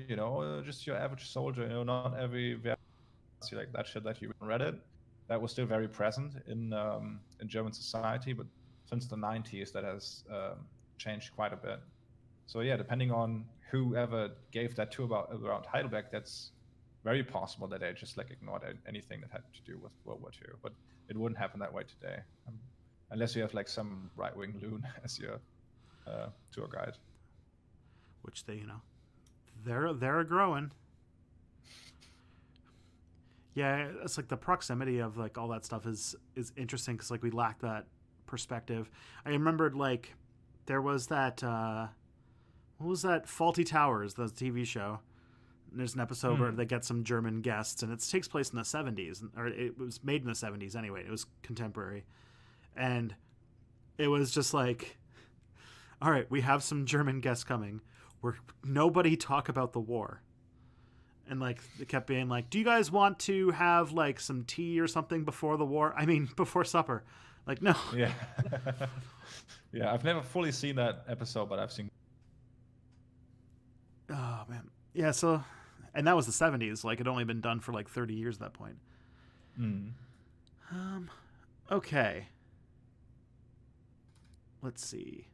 Just your average soldier. Not every Nazi like that shit that you read it. That was still very present in German society, but since the 90s, that has changed quite a bit. So yeah, depending on whoever gave that tour around Heidelberg, that's very possible that they just like ignored anything that had to do with World War II. But it wouldn't happen that way today, unless you have like some right-wing loon as your tour guide. Which they're growing. Yeah, it's like the proximity of like all that stuff is interesting because like we lack that perspective. I remembered like there was that what was that, Faulty Towers, the TV show. And there's an episode where they get some German guests, and it takes place in the 70s, or it was made in the 70s anyway. It was contemporary, and it was just like, all right, we have some German guests coming. Nobody talk about the war. And like it kept being like, do you guys want to have like some tea or something before the war? I mean, before supper. Like, no. Yeah. Yeah, I've never fully seen that episode, but I've seen. Oh man. Yeah, so, and that was the 70s. Like, it'd only been done for like 30 years at that point. Okay. Let's see.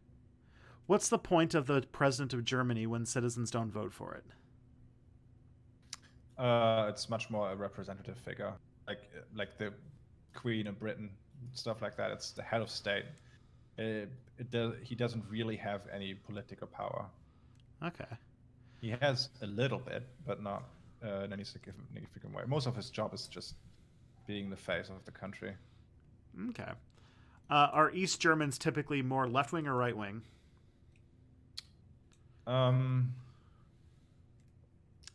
What's the point of the president of Germany when citizens don't vote for it? It's much more a representative figure, like the Queen of Britain, stuff like that. It's the head of state. He doesn't really have any political power. Okay. He has a little bit, but not in any significant way. Most of his job is just being the face of the country. Okay. Are East Germans typically more left-wing or right-wing?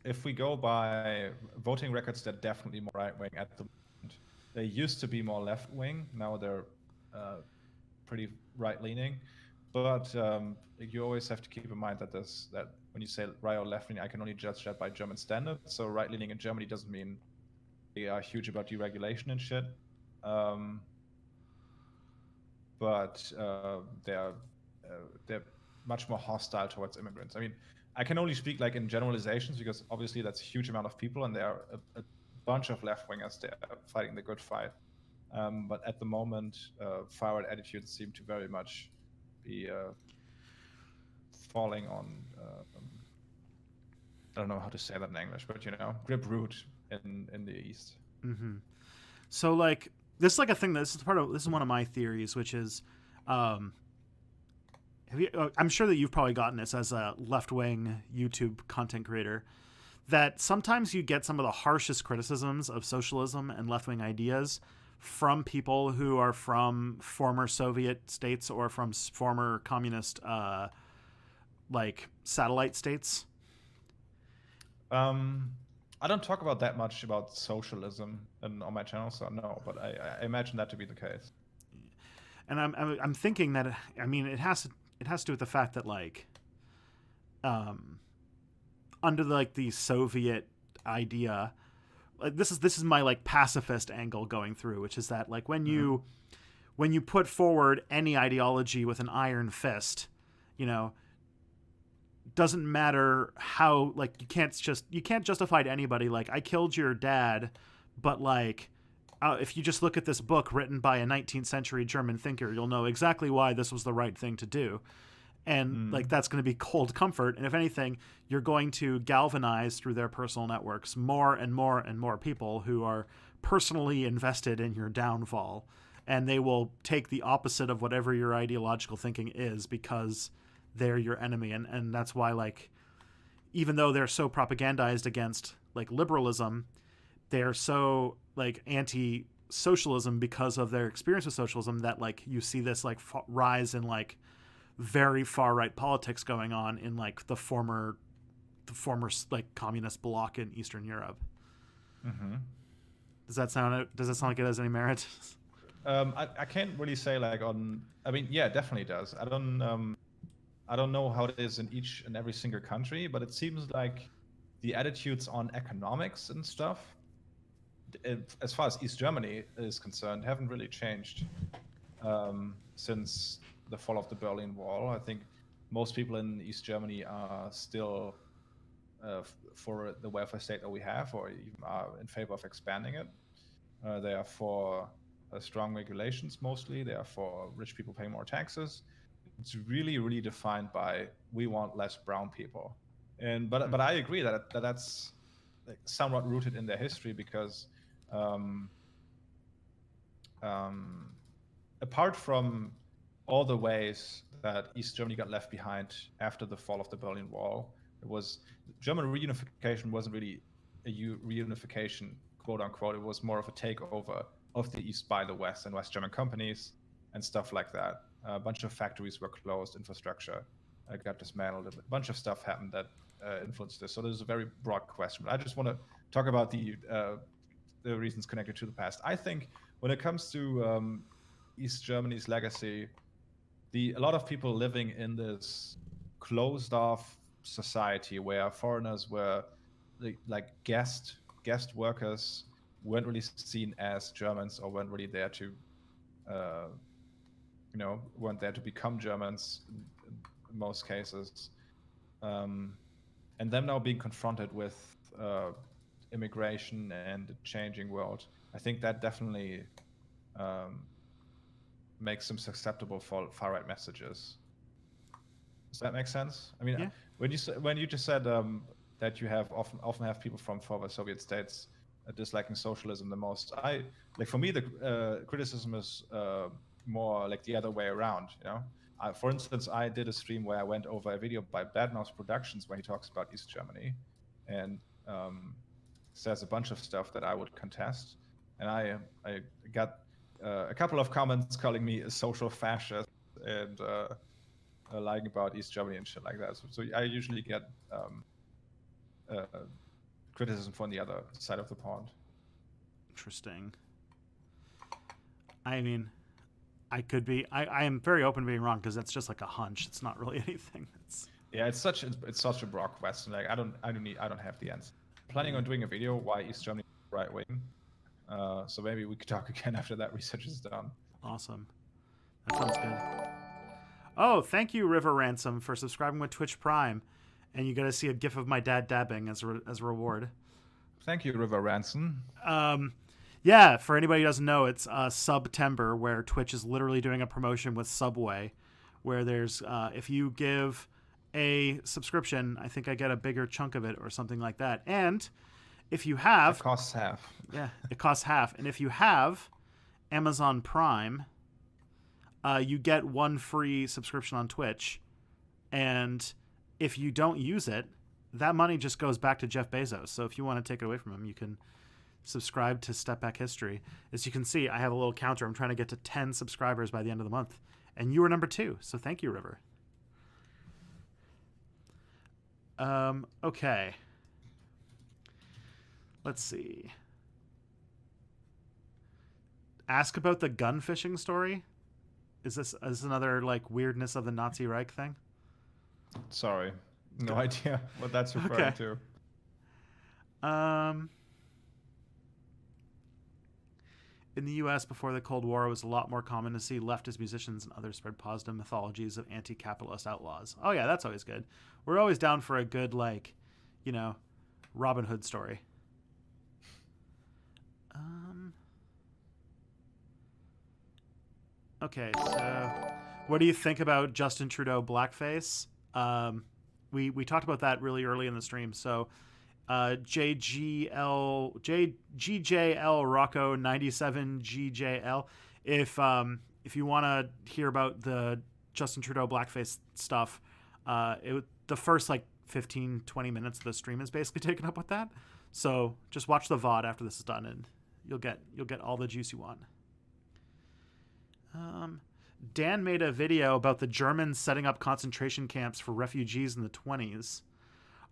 If we go by voting records, they're definitely more right-wing at the moment. They used to be more left-wing. Now they're pretty right-leaning. But you always have to keep in mind that when you say right or left-leaning, I can only judge that by German standards. So right-leaning in Germany doesn't mean they are huge about deregulation and shit. But they're much more hostile towards immigrants. I mean, I can only speak like in generalizations because obviously that's a huge amount of people, and there are a bunch of left-wingers there fighting the good fight. But at the moment, far-right attitudes seem to very much be falling on, I don't know how to say that in English, but grip root in the East. Mm-hmm. So like this is like a thing this is one of my theories, which is I'm sure that you've probably gotten this as a left-wing YouTube content creator, that sometimes you get some of the harshest criticisms of socialism and left-wing ideas from people who are from former Soviet states or from former communist like satellite states. I don't talk about that much about socialism on my channel, so no, but I imagine that to be the case. And I'm thinking that it has to do with the fact that like under like the Soviet idea, like this is my like pacifist angle going through, which is that like when you put forward any ideology with an iron fist, doesn't matter how, like you can't justify to anybody like I killed your dad, but like if you just look at this book written by a 19th century German thinker, you'll know exactly why this was the right thing to do. And like that's going to be cold comfort. And if anything, you're going to galvanize through their personal networks more and more and more people who are personally invested in your downfall. And they will take the opposite of whatever your ideological thinking is because they're your enemy. And that's why like even though they're so propagandized against like liberalism, they're so like anti-socialism because of their experience with socialism that like you see this like rise in like very far right politics going on in like the former like communist bloc in Eastern Europe. Mm-hmm. Does that sound like it has any merit? I can't really say like on. I mean, yeah, it definitely does. I don't know how it is in each and every single country, but it seems like the attitudes on economics and stuff, as far as East Germany is concerned, haven't really changed since the fall of the Berlin Wall. I think most people in East Germany are still for the welfare state that we have, or even are in favor of expanding it. They are for strong regulations mostly. They are for rich people paying more taxes. It's really, really defined by we want less brown people. But I agree that's like somewhat rooted in their history because apart from all the ways that East Germany got left behind after the fall of the Berlin Wall, it was German reunification wasn't really a reunification, quote unquote. It was more of a takeover of the East by the West and West German companies and stuff like that. A bunch of factories were closed, infrastructure got dismantled, a bunch of stuff happened that influenced this. So there's a very broad question. But I just want to talk about the reasons connected to the past. I think when it comes to East Germany's legacy, a lot of people living in this closed off society where foreigners were like guest workers, weren't really seen as Germans or weren't really there to weren't there to become Germans in most cases, and them now being confronted with immigration and a changing world. I think that definitely makes them susceptible for far right messages. Does that make sense? I mean, yeah. when you just said that you have often have people from former Soviet states disliking socialism the most, for me the criticism is more like the other way around. For instance, I did a stream where I went over a video by Badmouse Productions where he talks about East Germany and says a bunch of stuff that I would contest, and I got a couple of comments calling me a social fascist and lying about East Germany and shit like that. So I usually get criticism from the other side of the pond. Interesting. I mean, I am very open to being wrong because that's just like a hunch. It's not really anything. It's such a broad question. Like I don't have the answer. I'm planning on doing a video why East Germany is right wing. So maybe we could talk again after that research is done. Awesome. That sounds good. Oh, thank you, River Ransom, for subscribing with Twitch Prime, and you got to see a GIF of my dad dabbing as a reward. Thank you, River Ransom. Yeah, for anybody who doesn't know, it's September, where Twitch is literally doing a promotion with Subway, where there's if you give a subscription, I think I get a bigger chunk of it or something like that. And if you have... It costs half. Yeah, it costs half. And if you have Amazon Prime, you get one free subscription on Twitch. And if you don't use it, that money just goes back to Jeff Bezos. So if you want to take it away from him, you can subscribe to Step Back History. As you can see, I have a little counter. I'm trying to get to 10 subscribers by the end of the month. And you were number 2. So thank you, River. Okay. Let's see. Ask about the gun fishing story. Is this another like weirdness of the Nazi Reich thing? Sorry, no idea what that's referring to. In the U.S. before the Cold War, it was a lot more common to see leftist musicians and others spread positive mythologies of anti-capitalist outlaws. Oh yeah, that's always good. We're always down for a good Robin Hood story. Okay, so what do you think about Justin Trudeau blackface? We talked about that really early in the stream. So GJL Rocco 97 GJL. If you want to hear about the Justin Trudeau blackface stuff, the first 15, 20 minutes of the stream is basically taken up with that. So just watch the VOD after this is done, and you'll get all the juice you want. Dan made a video about the Germans setting up concentration camps for refugees in the 1920s.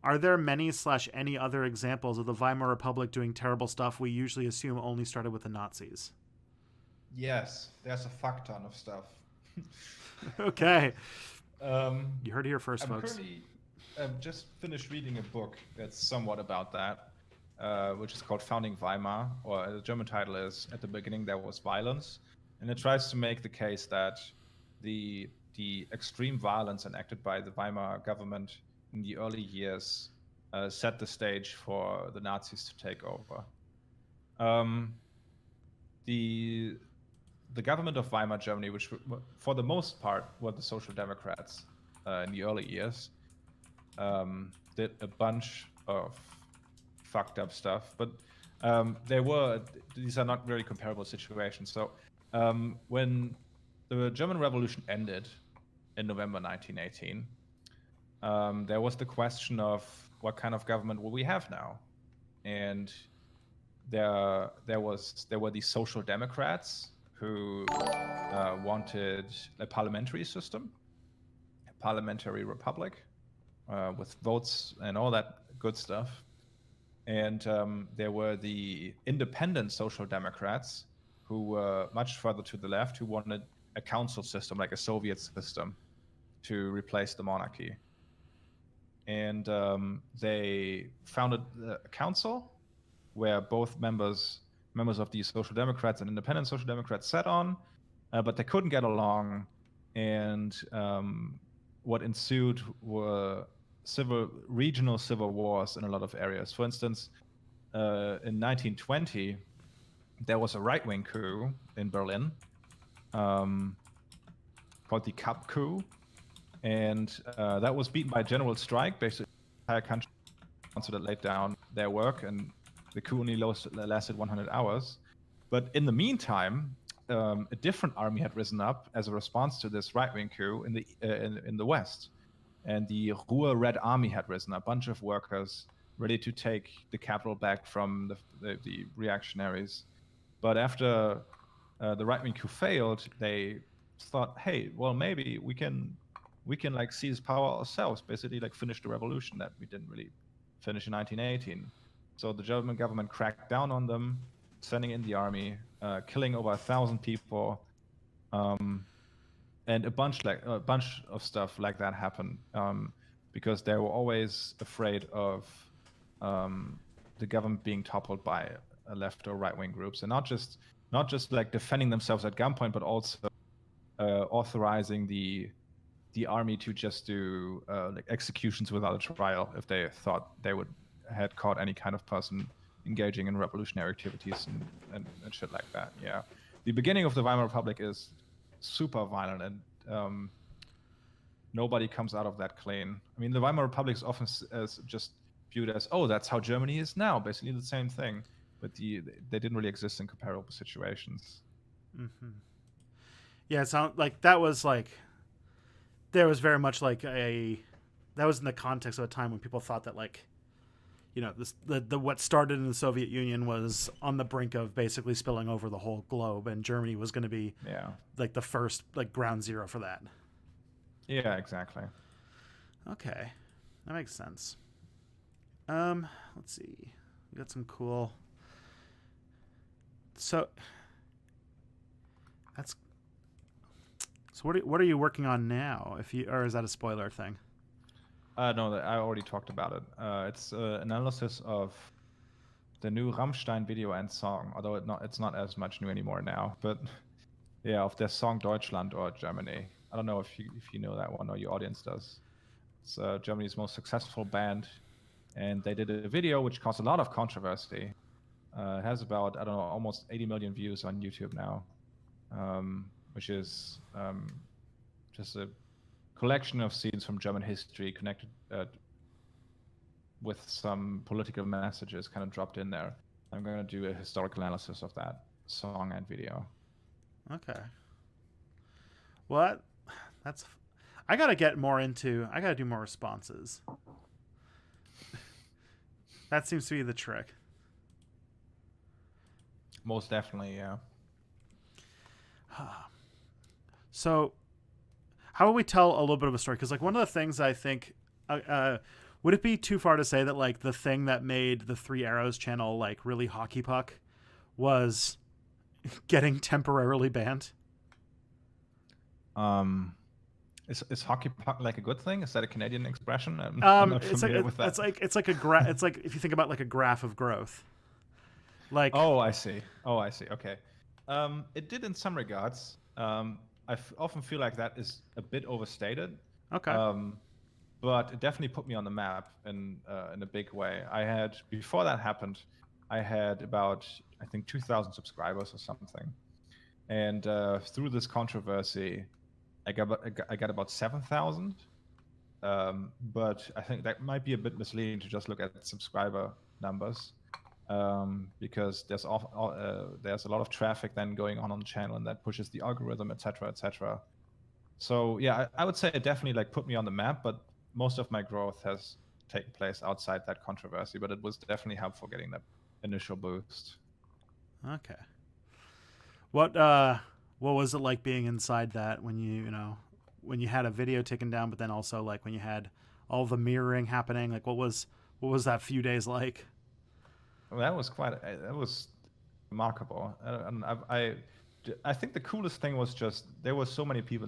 Are there many/any other examples of the Weimar Republic doing terrible stuff we usually assume only started with the Nazis? Yes, there's a fuck ton of stuff. Okay. You heard it here first, folks. I've just finished reading a book that's somewhat about that, which is called Founding Weimar, or the German title is At the Beginning There Was Violence. And it tries to make the case that the extreme violence enacted by the Weimar government in the early years set the stage for the Nazis to take over. The government of Weimar Germany, which for the most part were the Social Democrats in the early years, did a bunch of fucked up stuff, but these are not very comparable situations. So when the German Revolution ended in November 1918, there was the question of what kind of government will we have now, and there were these Social Democrats who wanted a parliamentary system, a parliamentary republic with votes and all that good stuff, and there were the independent Social Democrats who were much further to the left, who wanted a council system, like a Soviet system, to replace the monarchy. And they founded a council where both members of the Social Democrats and independent Social Democrats sat on, but they couldn't get along. And what ensued were regional civil wars in a lot of areas. For instance, in 1920, there was a right-wing coup in Berlin called the Cup coup, and that was beaten by a general strike. Basically, the entire country that laid down their work, and the coup only lasted 100 hours. But in the meantime, a different army had risen up as a response to this right-wing coup in the West, and the Ruhr Red Army had risen, a bunch of workers ready to take the capital back from the reactionaries. But after the right-wing coup failed, they thought, hey, well, maybe we can like seize power ourselves, basically like finish the revolution that we didn't really finish in 1918. So the German government cracked down on them, sending in the army, killing over 1,000 people, and a bunch of stuff like that happened, because they were always afraid of the government being toppled by left or right-wing groups, and not just like defending themselves at gunpoint, but also authorizing the army to just do like executions without a trial if they thought they had caught any kind of person engaging in revolutionary activities and shit like that. Yeah, the beginning of the Weimar Republic is super violent, and nobody comes out of that clean. I mean, the Weimar Republic is often as just viewed as, oh, that's how Germany is now, basically the same thing, but they didn't really exist in comparable situations. Mm-hmm. Yeah, it sounds like that was like, there was very much like that was in the context of a time when people thought that, like, you know, the what started in the Soviet Union was on the brink of basically spilling over the whole globe, and Germany was going to be like the first, like, ground zero for that. Yeah, exactly. Okay, that makes sense. Let's see, we got some cool. So what are you working on now? Or is that a spoiler thing? No, I already talked about it. It's analysis of the new Rammstein video and song, although it's not as much new anymore now. But yeah, of their song Deutschland or Germany. I don't know if you know that one or your audience does. It's Germany's most successful band, and they did a video which caused a lot of controversy. It has about, I don't know, almost 80 million views on YouTube now, which is just a collection of scenes from German history connected with some political messages kind of dropped in there. I'm going to do a historical analysis of that song and video. Okay. Well, I got to do more responses. That seems to be the trick. Most definitely, yeah. So, how will we tell a little bit of a story? Because like one of the things I think, would it be too far to say that like the thing that made the Three Arrows channel like really hockey puck was getting temporarily banned? Um, is hockey puck like a good thing? Is that a Canadian expression? I'm not It's familiar like with that. it's like it's like if you think about like a graph of growth, like Oh, I see. Oh, I see. Okay. It did in some regards. Often feel like that is a bit overstated. okay, Um, but it definitely put me on the map in a big way. I had before that happened, I had about I think 2,000 subscribers or something, and through this controversy, I got about 7,000. But I think that might be a bit misleading to just look at subscriber numbers, because there's there's a lot of traffic then going on the channel, and that pushes the algorithm, etc., etc. So yeah, I would say it definitely like put me on the map, but most of my growth has taken place outside that controversy. But it was definitely helpful getting that initial boost. okay. What was it like being inside that when you know when you had a video taken down, but then also like when you had all the mirroring happening? Like what was that few days like? Well, that was that was remarkable. And I think the coolest thing was just there were so many people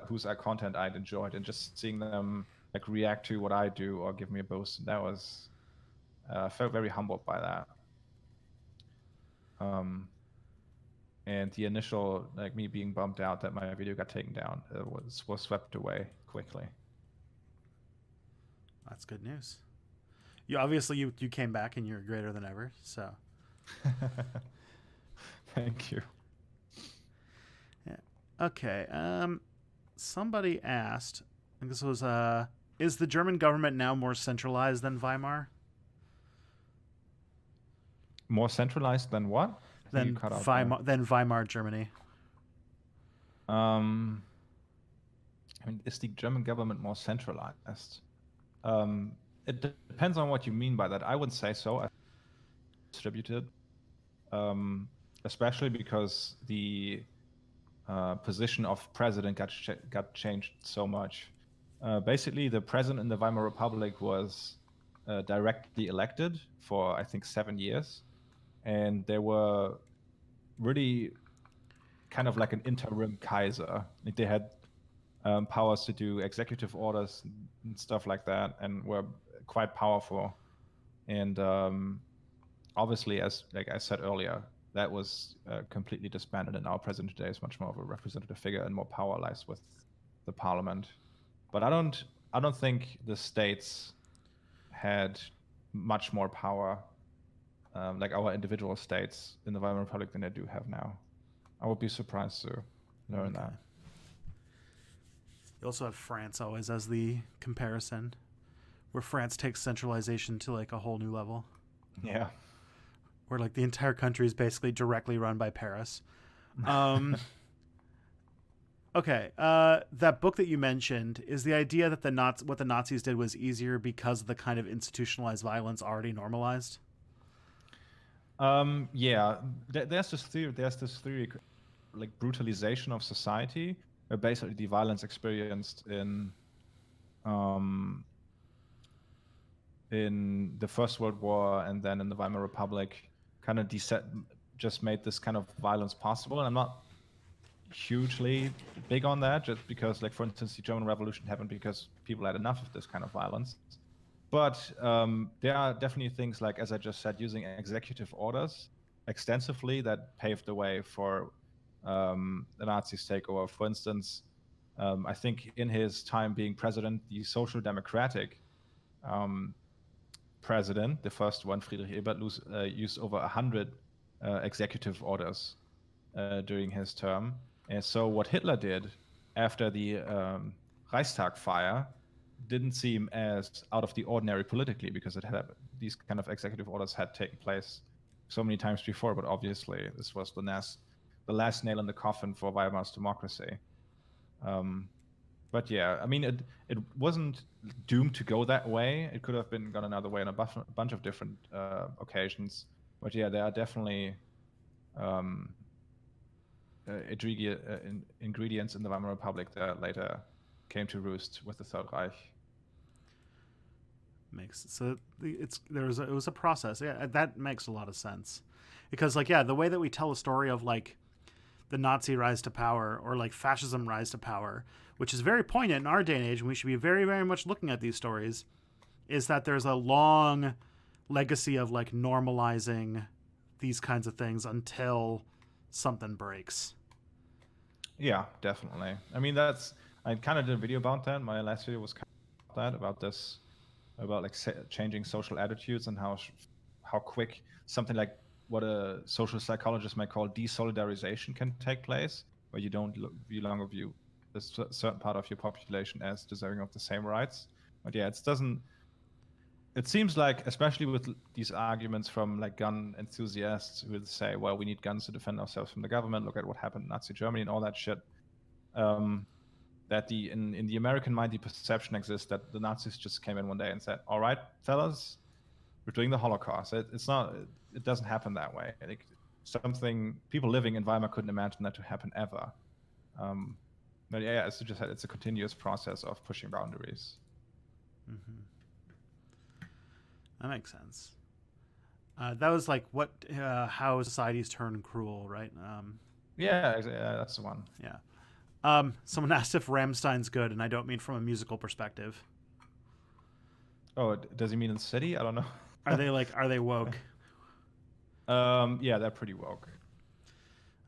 whose content I'd enjoyed, and just seeing them like react to what I do or give me a boost. That was I felt very humbled by that. Um, and the initial like me being bummed out that my video got taken down was swept away quickly. That's good news. You obviously you came back and you're greater than ever. So Thank you. yeah. Okay. Somebody asked. I think this was is the German government now more centralized than Weimar? More centralized than what? I think you cut out there. Than Weimar Germany. Um, I mean, is the German government more centralized? It depends on what you mean by that. I wouldn't say so. I think it's distributed, especially because the position of president got changed so much. Basically, the president in the Weimar Republic was directly elected for I think 7 years, and they were really kind of like an interim Kaiser. Like they had powers to do executive orders and stuff like that, and were quite powerful. And obviously, as like I said earlier, that was completely disbanded, and our president today is much more of a representative figure, and more power lies with the parliament. But I don't think the states had much more power, like our individual states in the Weimar Republic, than they do have now. I would be surprised to learn that. You also have France always as the comparison, where France takes centralization to like a whole new level. Yeah. Where like the entire country is basically directly run by Paris. Um, okay, that book that you mentioned is the idea that what the Nazis did was easier because of the kind of institutionalized violence already normalized. Yeah, there's this theory. There's this theory, like brutalization of society, where basically the violence experienced um, in the First World War and then in the Weimar Republic, kind of just made this kind of violence possible. And I'm not hugely big on that, just because, like for instance, the German Revolution happened because people had enough of this kind of violence. But there are definitely things like, as I just said, using executive orders extensively that paved the way for the Nazis' takeover. For instance, I think in his time being president, the Social Democratic president, the first one, Friedrich Ebert, used over 100 executive orders during his term. And so what Hitler did after the Reichstag fire didn't seem as out of the ordinary politically, because these kind of executive orders had taken place so many times before. But obviously, this was the last nail in the coffin for Weimar's democracy. But yeah, I mean, it wasn't doomed to go that way. It could have been gone another way on a bunch of different occasions. But yeah, there are definitely um, ingredients in the Weimar Republic that later came to roost with the Third Reich. It was a process. Yeah, that makes a lot of sense, because like the way that we tell a story of like the Nazi rise to power or like fascism rise to power, which is very poignant in our day and age, and we should be very, very much looking at these stories, is that there's a long legacy of like normalizing these kinds of things until something breaks. Yeah, definitely. I mean, I kind of did a video about that. My last video was kind of about that, about this, about like changing social attitudes and how quick something like what a social psychologist might call desolidarization can take place, where you don't longer view a certain part of your population as deserving of the same rights. But yeah, it seems like, especially with these arguments from like gun enthusiasts who would say, well, we need guns to defend ourselves from the government. Look at what happened in Nazi Germany and all that shit. That in the American mind, the perception exists that the Nazis just came in one day and said, all right, fellas, we're doing the Holocaust. It doesn't happen that way. Like, people living in Weimar couldn't imagine that to happen ever. But yeah, as you just said, it's a continuous process of pushing boundaries. Mm-hmm. That makes sense. That was like how societies turn cruel, right? Yeah, that's the one. Yeah. Someone asked if Rammstein's good, and I don't mean from a musical perspective. Oh, does he mean in the city? I don't know. Are they woke? Yeah, they're pretty woke.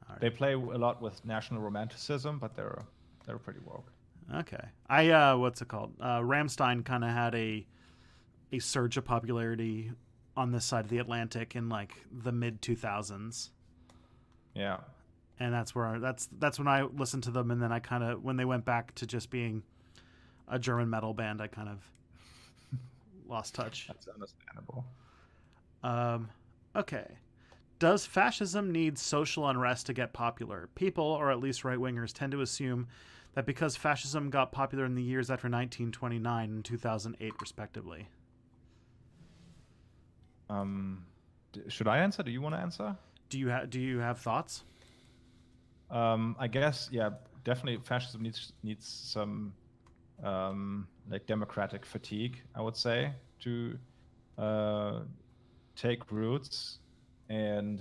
Right. They play a lot with national romanticism, but they're pretty woke. Okay. What's it called? Rammstein kind of had a surge of popularity on this side of the Atlantic in like the mid 2000s. Yeah. And that's when I listened to them, and then I kind of, when they went back to just being a German metal band, I kind of lost touch. That's understandable. Okay. Does fascism need social unrest to get popular? People, or at least right-wingers, tend to assume that because fascism got popular in the years after 1929 and 2008, respectively. Should I answer? Do you want to answer? Do you have thoughts? I guess, yeah, definitely fascism needs some like democratic fatigue, I would say, to take roots. And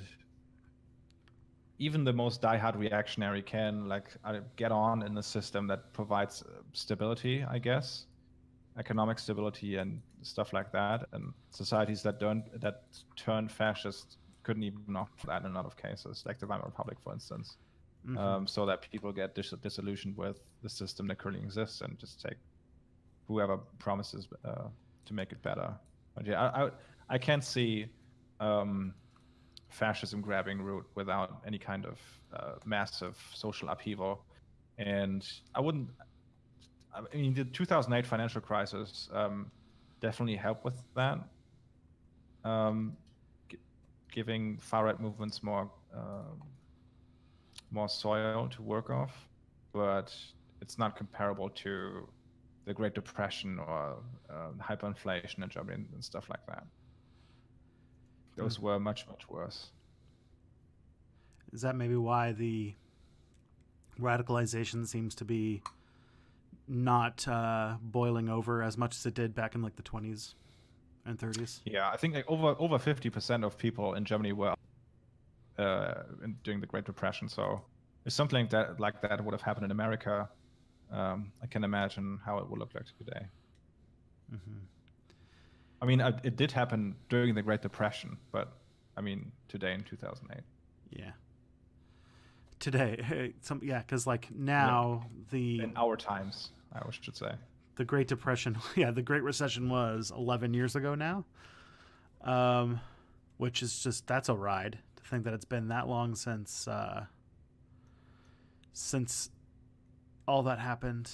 even the most diehard reactionary can like get on in a system that provides stability, I guess, economic stability and stuff like that. And societies that turn fascist couldn't even offer that in a lot of cases, like the Weimar Republic, for instance. Mm-hmm. So that people get disillusioned with the system that currently exists and just take whoever promises to make it better. But yeah, I can't see fascism grabbing root without any kind of massive social upheaval. And I mean, the 2008 financial crisis definitely helped with that, giving far-right movements more soil to work off, but it's not comparable to the Great Depression or hyperinflation in Germany and stuff like that. Those were much, much worse. Is that maybe why the radicalization seems to be not boiling over as much as it did back in like the 20s and 30s? Yeah, I think like over 50% of people in Germany were during the Great Depression. So if something like that would have happened in America, I can imagine how it would look like today. Mm-hmm. I mean, it did happen during the Great Depression, but I mean, today in 2008. Yeah. Today, because like now in our times, I should say, the Great Depression, the Great Recession was 11 years ago now, which is that's a ride to think that it's been that long since all that happened.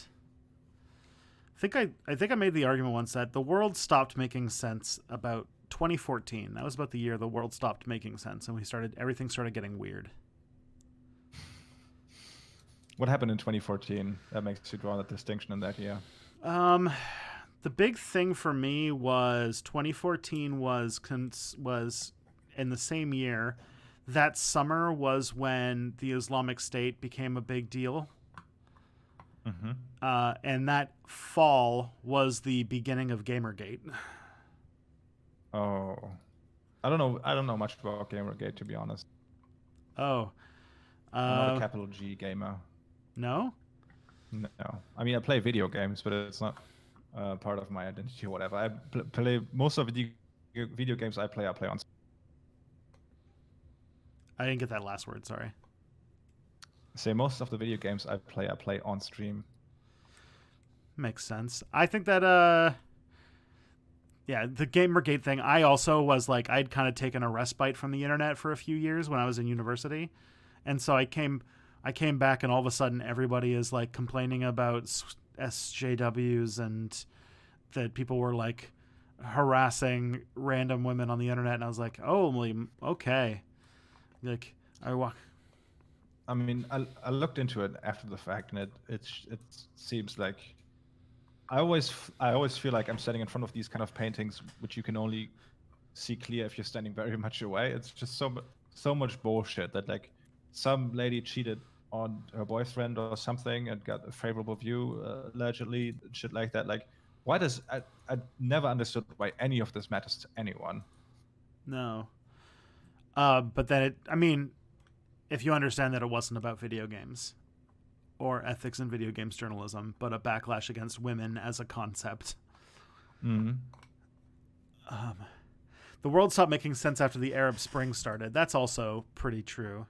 I think I made the argument once that the world stopped making sense about 2014. That was about the year the world stopped making sense, and everything started getting weird. What happened in 2014 that makes you draw that distinction in that year? Um, the big thing for me was 2014 was in the same year. That summer was when the Islamic State became a big deal. Mm-hmm. And that fall was the beginning of Gamergate. Oh, I don't know. I don't know much about Gamergate, to be honest. Oh, I'm not a uh, capital G gamer. no? No, I mean I play video games, but it's not part of my identity or whatever. I play most of the video games I play on. I didn't get that last word, sorry. Say most of the video games I play on stream. Makes sense. I think that, yeah, the Gamergate thing, I also was like, I'd kind of taken a respite from the internet for a few years when I was in university. And so I came back, and all of a sudden everybody is like complaining about SJWs and that people were like harassing random women on the internet. And I was like, oh, okay. Like, I mean, I looked into it after the fact, and it seems like I always feel like I'm standing in front of these kind of paintings, which you can only see clear if you're standing very much away. It's just so much bullshit that like some lady cheated on her boyfriend or something and got a favorable view, allegedly, shit like that. Like, why does I never understood why any of this matters to anyone. No. But then I mean, if you understand that it wasn't about video games or ethics in video games journalism, but a backlash against women as a concept. Mm-hmm. The world stopped making sense after the Arab Spring started. That's also pretty true.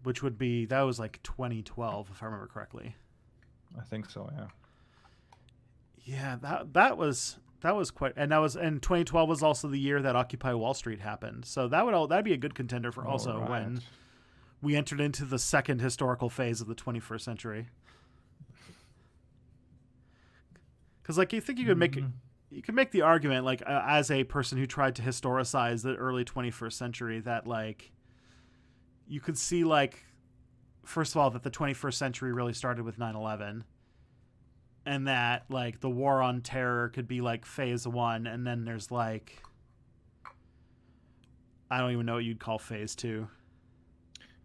Which would be, that was like 2012, if I remember correctly. I think so, yeah. Yeah, that was quite, and 2012 was also the year that Occupy Wall Street happened. So that'd be a good contender for also right. When we entered into the second historical phase of the 21st century. Because like you think you could make the argument, like as a person who tried to historicize the early 21st century, that like you could see, like, first of all, that the 21st century really started with 9/11, and that like the war on terror could be like phase 1, and then there's like, I don't even know what you'd call phase 2.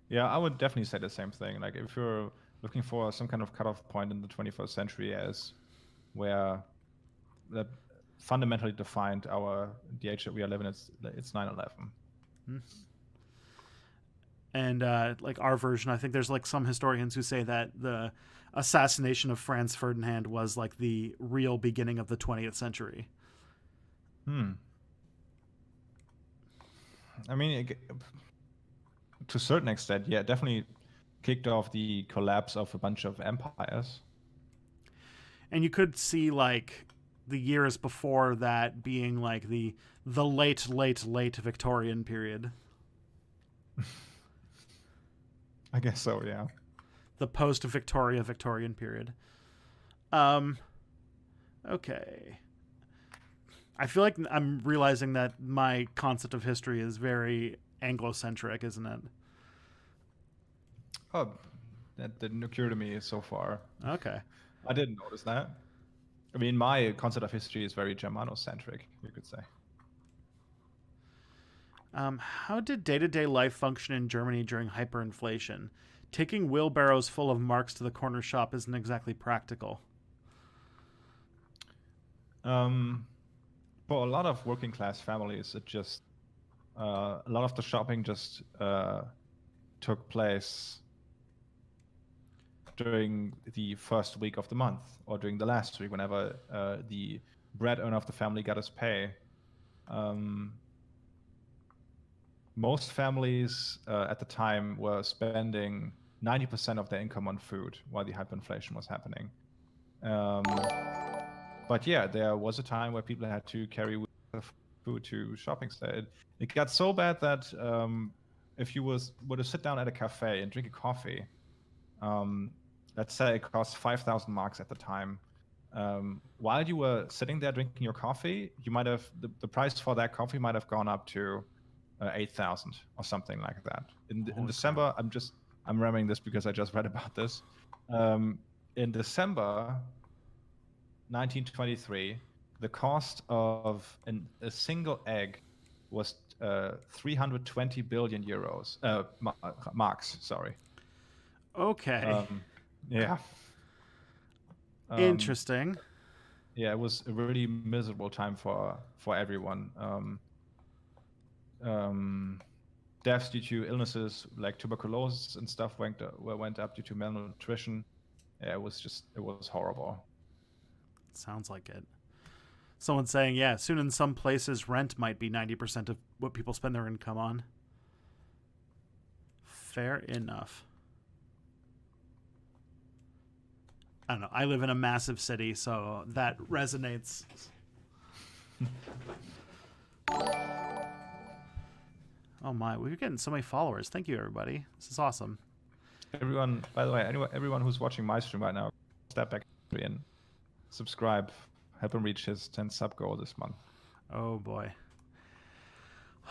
Yeah, I would definitely say the same thing. Like, if you're looking for some kind of cutoff point in the 21st century as where that fundamentally defined the age that we are living, it's 9/11. And like our version, I think there's like some historians who say that the assassination of Franz Ferdinand was like the real beginning of the 20th century. I mean, to a certain extent, yeah, definitely kicked off the collapse of a bunch of empires. And you could see like the years before that being like the late Victorian period. I guess so, yeah. The Victorian period. Okay. I feel like I'm realizing that my concept of history is very Anglo-centric, isn't it? Oh, that didn't occur to me so far. Okay. I didn't notice that. I mean, my concept of history is very Germano-centric, you could say. How did day-to-day life function in Germany during hyperinflation? Taking wheelbarrows full of marks to the corner shop isn't exactly practical. For a lot of working class families, it just a lot of the shopping just took place during the first week of the month or during the last week, whenever the bread owner of the family got his pay. Most families at the time were spending 90% of their income on food while the hyperinflation was happening. But yeah, there was a time where people had to carry food to shopping centers. It got so bad that if you were to sit down at a cafe and drink a coffee, let's say it cost 5,000 marks at the time. While you were sitting there drinking your coffee, you might have the price for that coffee might have gone up to 8,000 or something like that. In December, I'm remembering this because I just read about this. In December 1923, the cost of a single egg was 320 billion euros. Marks, sorry. Okay. Yeah. Interesting. Yeah, it was a really miserable time for everyone. Deaths due to illnesses like tuberculosis and stuff went up due to malnutrition. Yeah, it was horrible. Sounds like it. Someone's saying, yeah, soon in some places rent might be 90% of what people spend their income on. Fair enough. I don't know. I live in a massive city, so that resonates. Oh my, we're getting so many followers. Thank you, everybody. This is awesome. Everyone, by the way, everyone who's watching my stream right now, step back and subscribe. Help him reach his 10 sub goal this month. Oh boy.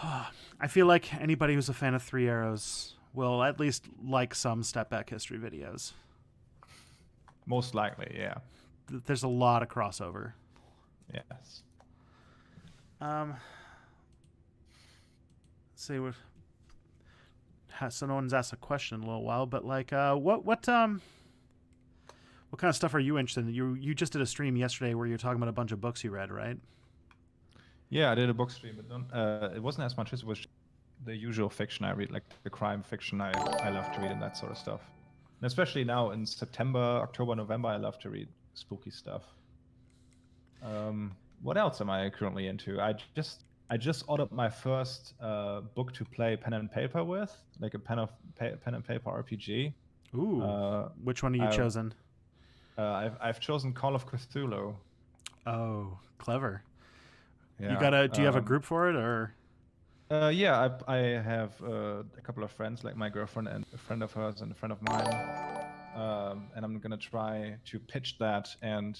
I feel like anybody who's a fan of Three Arrows will at least like some Step Back History videos. Most likely, yeah. There's a lot of crossover. Yes. Let's see what. So no one's asked a question in a little while, but like, what kind of stuff are you interested in? You just did a stream yesterday where you're talking about a bunch of books you read, right? Yeah, I did a book stream, but it wasn't as much as it was the usual fiction I read, like the crime fiction I love to read and that sort of stuff. And especially now in September, October, November, I love to read spooky stuff. What else am I currently into? I just ordered my first book to play pen and paper with, like a pen and paper RPG. Ooh, which one have you chosen? I've chosen Call of Cthulhu. Oh, clever. Yeah. Do you have a group for it, or? Yeah, I have a couple of friends, like my girlfriend and a friend of hers and a friend of mine, and I'm gonna try to pitch that and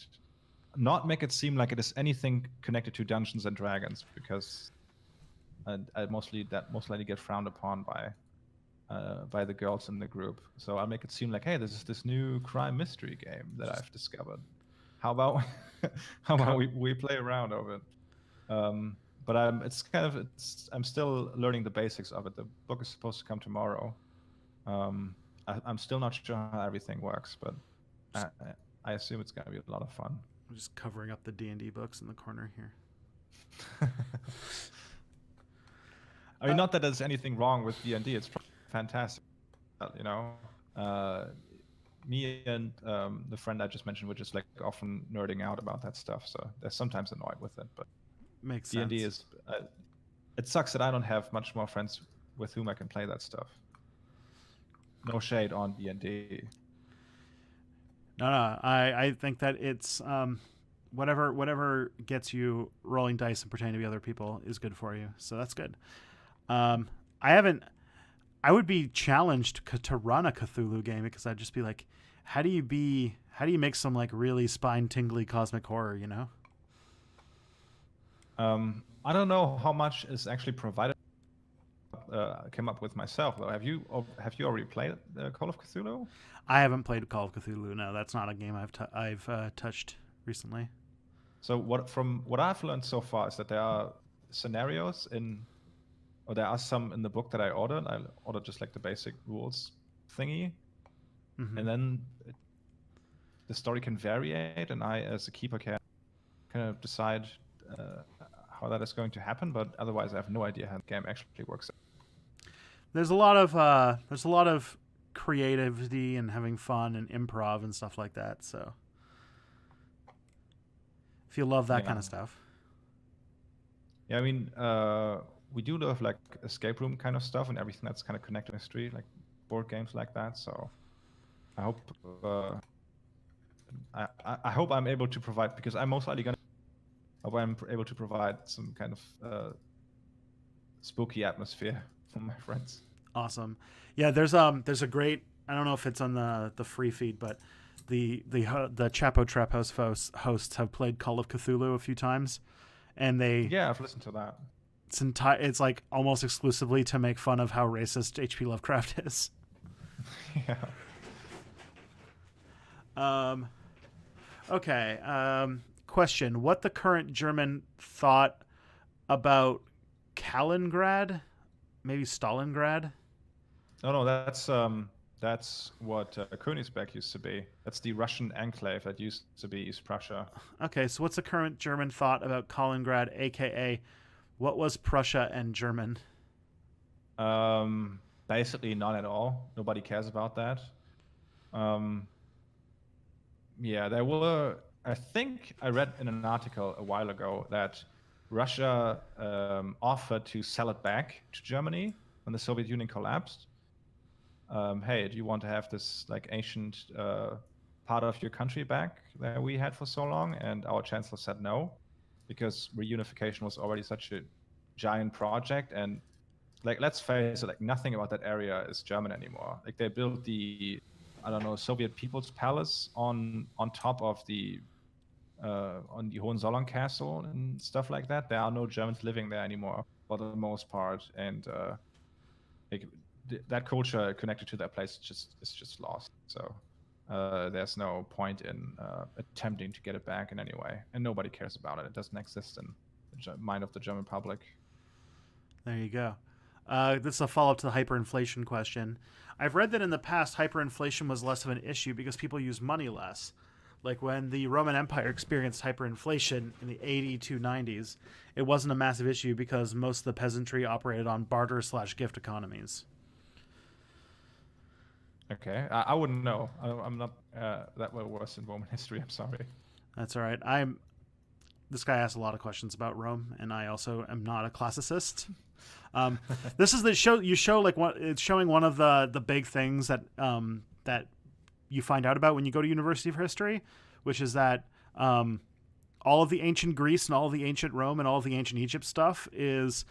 not make it seem like it is anything connected to Dungeons and Dragons, because I most likely get frowned upon by the girls in the group. So I'll make it seem like, hey, this is this new crime mystery game that I've discovered. How about we play around of it? But I'm still learning the basics of it. The book is supposed to come tomorrow. I'm still not sure how everything works, but I assume it's gonna be a lot of fun. I'm just covering up the D&D books in the corner here. I mean, not that there's anything wrong with D&D. It's fantastic. You know, me and the friend I just mentioned were just like often nerding out about that stuff. So they're sometimes annoyed with it, but makes sense. D&D is. It sucks that I don't have much more friends with whom I can play that stuff. No shade on D&D. No, I think that it's whatever gets you rolling dice and pretending to be other people is good for you. So that's good. I would be challenged to run a Cthulhu game, because I'd just be like, how do you make some like really spine tingly cosmic horror, you know? I don't know how much is actually provided. Came up with myself though. Have you already played Call of Cthulhu? I haven't played Call of Cthulhu. No, that's not a game I've touched recently. So from what I've learned so far is that there are scenarios or there are some in the book that I ordered. I ordered just like the basic rules thingy, and then the story can variate, and I as a keeper can kind of decide how that is going to happen. But otherwise, I have no idea how the game actually works. There's a lot of creativity and having fun and improv and stuff like that. So if you love that kind of stuff. Yeah, I mean, we do love like escape room kind of stuff and everything that's kind of connected to history, like board games like that. So I hope I hope I'm able to provide, because I'm most likely I'm able to provide some kind of spooky atmosphere for my friends. Awesome. Yeah, there's a great, I don't know if it's on the free feed, but the Chapo Trap House hosts have played Call of Cthulhu a few times, and I've listened to that. It's like almost exclusively to make fun of how racist H.P. Lovecraft is. Yeah. Um, okay. Question: what the current German thought about Kaliningrad? Maybe Stalingrad? No, no, that's what Königsberg used to be. That's the Russian enclave that used to be East Prussia. Okay, so what's the current German thought about Kaliningrad, aka what was Prussia and German? Basically none at all. Nobody cares about that. Um, yeah, there were. I think I read in an article a while ago that Russia offered to sell it back to Germany when the Soviet Union collapsed. Hey, do you want to have this like ancient part of your country back that we had for so long? And our chancellor said no, because reunification was already such a giant project. And like, let's face it, like nothing about that area is German anymore. Like they built the, I don't know, Soviet People's Palace on top of the on the Hohenzollern Castle and stuff like that. There are no Germans living there anymore for the most part, and like that culture connected to that place is just lost. So there's no point in attempting to get it back in any way, and nobody cares about it. It doesn't exist in the mind of the German public. There you go. This is a follow up to the hyperinflation question. I've read that in the past, hyperinflation was less of an issue because people use money less. Like when the Roman Empire experienced hyperinflation in the 80 to 90s, it wasn't a massive issue because most of the peasantry operated on barter/gift economies. Okay, I wouldn't know. I'm not that well versed in Roman history. I'm sorry. That's all right. This guy asked a lot of questions about Rome, and I also am not a classicist. This is the show you show like what it's showing one of the big things that that you find out about when you go to University of History, which is that all of the ancient Greece and all of the ancient Rome and all of the ancient Egypt stuff is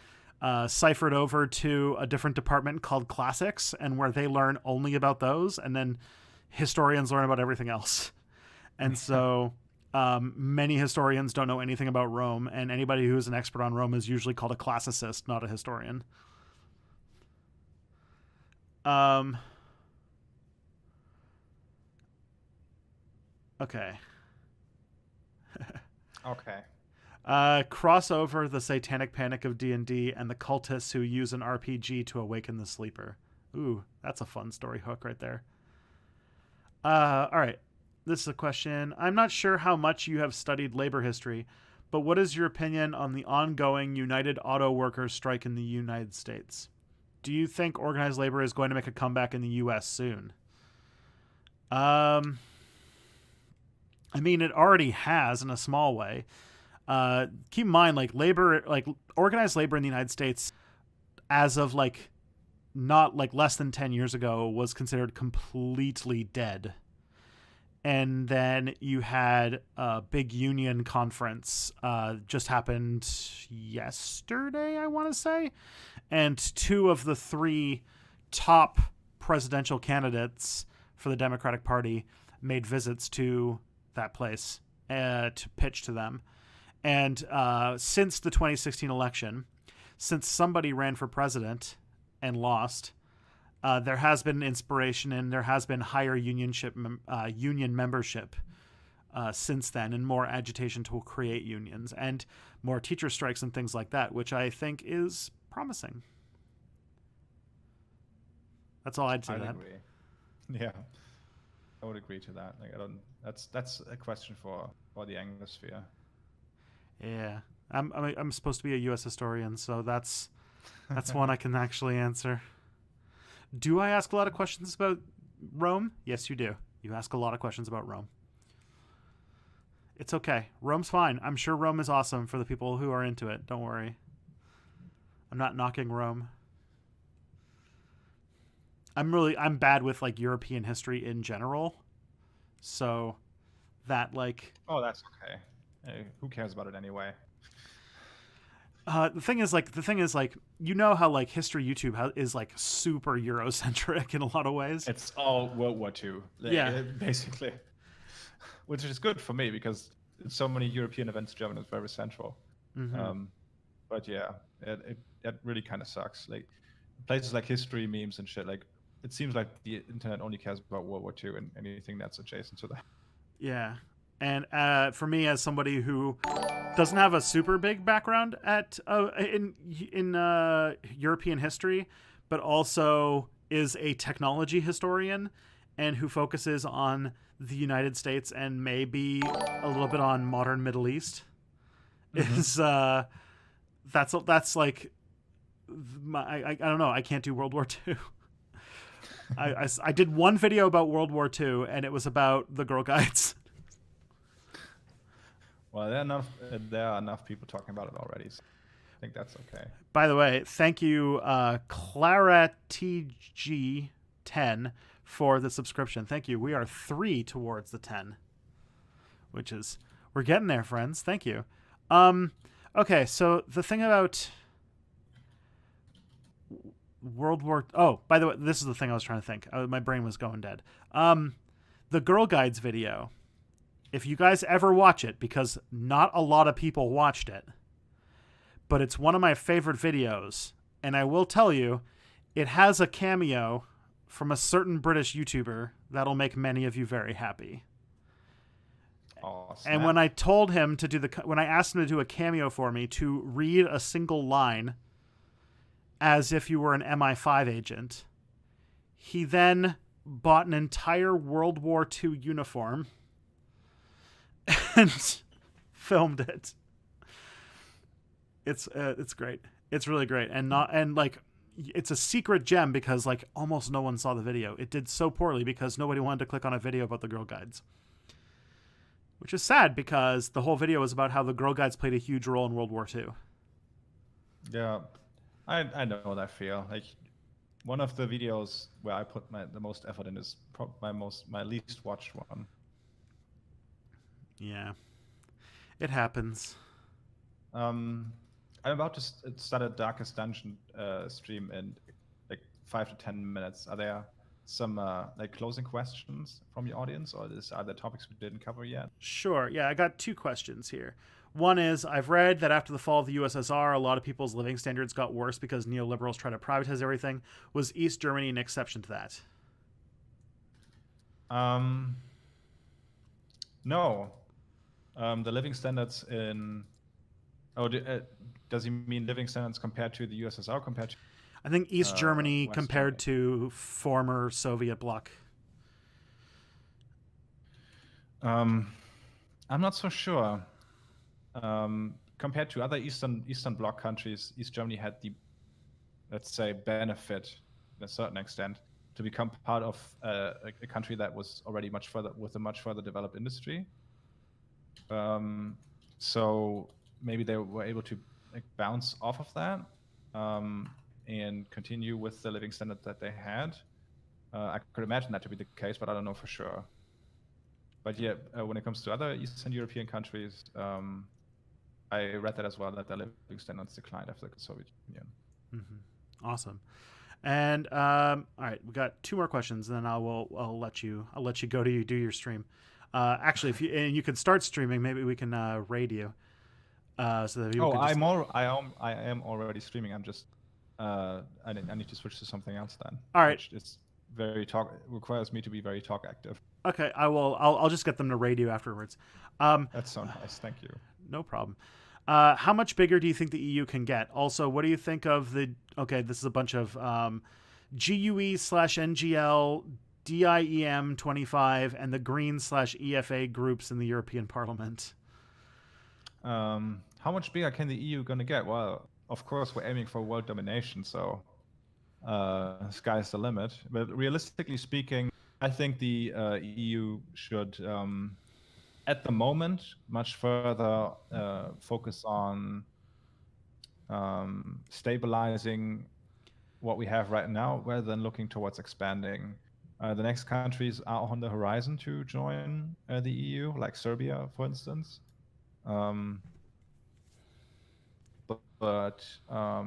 ciphered over to a different department called classics, and where they learn only about those, and then historians learn about everything else. And so many historians don't know anything about Rome, and anybody who's an expert on Rome is usually called a classicist, not a historian. Okay. Okay. Cross over the satanic panic of D&D and the cultists who use an RPG to awaken the sleeper. Ooh, that's a fun story hook right there. All right. This is a question. I'm not sure how much you have studied labor history, but what is your opinion on the ongoing United Auto Workers strike in the United States? Do you think organized labor is going to make a comeback in the U.S. soon? I mean, it already has in a small way. Keep in mind, like organized labor in the United States, as of like not like less than 10 years ago, was considered completely dead. And then you had a big union conference just happened yesterday, I want to say. And two of the three top presidential candidates for the Democratic Party made visits to that place to pitch to them. And since the 2016 election, since somebody ran for president and lost, there has been inspiration and there has been higher union membership since then, and more agitation to create unions and more teacher strikes and things like that, which I think is promising. That's all I'd say. I'd that. agree. Yeah, I would agree to that. Like, I don't. That's a question for the Anglosphere. Yeah, I'm supposed to be a U.S. historian, so that's one I can actually answer. Do I ask a lot of questions about Rome? Yes, you do. You ask a lot of questions about Rome. It's okay. Rome's fine. I'm sure Rome is awesome for the people who are into it. Don't worry. I'm not knocking Rome. I'm bad with like European history in general. So that like Oh, that's okay. Hey, who cares about it anyway? the thing is like you know how like history YouTube is like super Eurocentric in a lot of ways. It's all World War II. Yeah. Basically, which is good for me because in so many European events, German is very central. Mm-hmm. But yeah, it really kind of sucks. Like places like history memes and shit. Like it seems like the internet only cares about World War II and anything that's adjacent to that. Yeah. And for me, as somebody who doesn't have a super big background in European history, but also is a technology historian and who focuses on the United States and maybe a little bit on modern Middle East, is that's like I don't know. I can't do World War II. I did one video about World War II, and it was about the Girl Guides. Well, there are enough people talking about it already, so I think that's okay. By the way, thank you, Clara TG10, for the subscription. Thank you. We are 3 towards the 10, which is, we're getting there, friends. Thank you. Okay, so the thing about World War... Oh, by the way, this is the thing I was trying to think. My brain was going dead. The Girl Guides video. If you guys ever watch it, because not a lot of people watched it, but it's one of my favorite videos, and I will tell you, it has a cameo from a certain British YouTuber that'll make many of you very happy. Oh, and when I told him to do when I asked him to do a cameo for me, to read a single line as if you were an MI5 agent, he then bought an entire World War II uniform and filmed it. It's great. It's really great, and like it's a secret gem because like almost no one saw the video. It did so poorly because nobody wanted to click on a video about the Girl Guides, which is sad because the whole video was about how the Girl Guides played a huge role in World War II. Yeah, I know that feel. Like one of the videos where I put the most effort in is my least watched one. Yeah, it happens. I'm about to start a Darkest Dungeon stream in like 5 to 10 minutes. Are there some like closing questions from the audience, or are there topics we didn't cover yet? Sure. Yeah, I got 2 questions here. One is, I've read that after the fall of the USSR, a lot of people's living standards got worse because neoliberals try to privatize everything. Was East Germany an exception to that? No. The living standards in... Oh, does he mean living standards compared to the USSR, compared to... I think East Germany West compared Germany. to former Soviet bloc. I'm not so sure. Compared to other Eastern Bloc countries, East Germany had the, let's say, benefit, to a certain extent, to become part of a country that was already much further, with a much further developed industry. So maybe they were able to like bounce off of that and continue with the living standard that they had. I could imagine that to be the case, but I don't know for sure. But yeah, when it comes to other Eastern European countries, I read that as well, that their living standards declined after the Soviet Union. Mm-hmm. Awesome. And all right, we got 2 more questions, and then I'll let you go to do your stream. Actually, if you can start streaming, maybe we can raid you. So that people can I am already streaming. I'm just I need to switch to something else then. All right. Which is requires me to be very talk active. Okay, I'll just get them to raid you afterwards. That's so nice. Thank you. No problem. How much bigger do you think the EU can get? Also, what do you think of the... Okay, this is a bunch of GUE/NGL, DIEM 25, and the Green/EFA groups in the European Parliament. How much bigger can the EU gonna get? Well, of course, we're aiming for world domination, so sky's the limit. But realistically speaking, I think the EU should... at the moment, much further focus on stabilizing what we have right now, rather than looking towards expanding. The next countries are on the horizon to join the EU, like Serbia, for instance. But I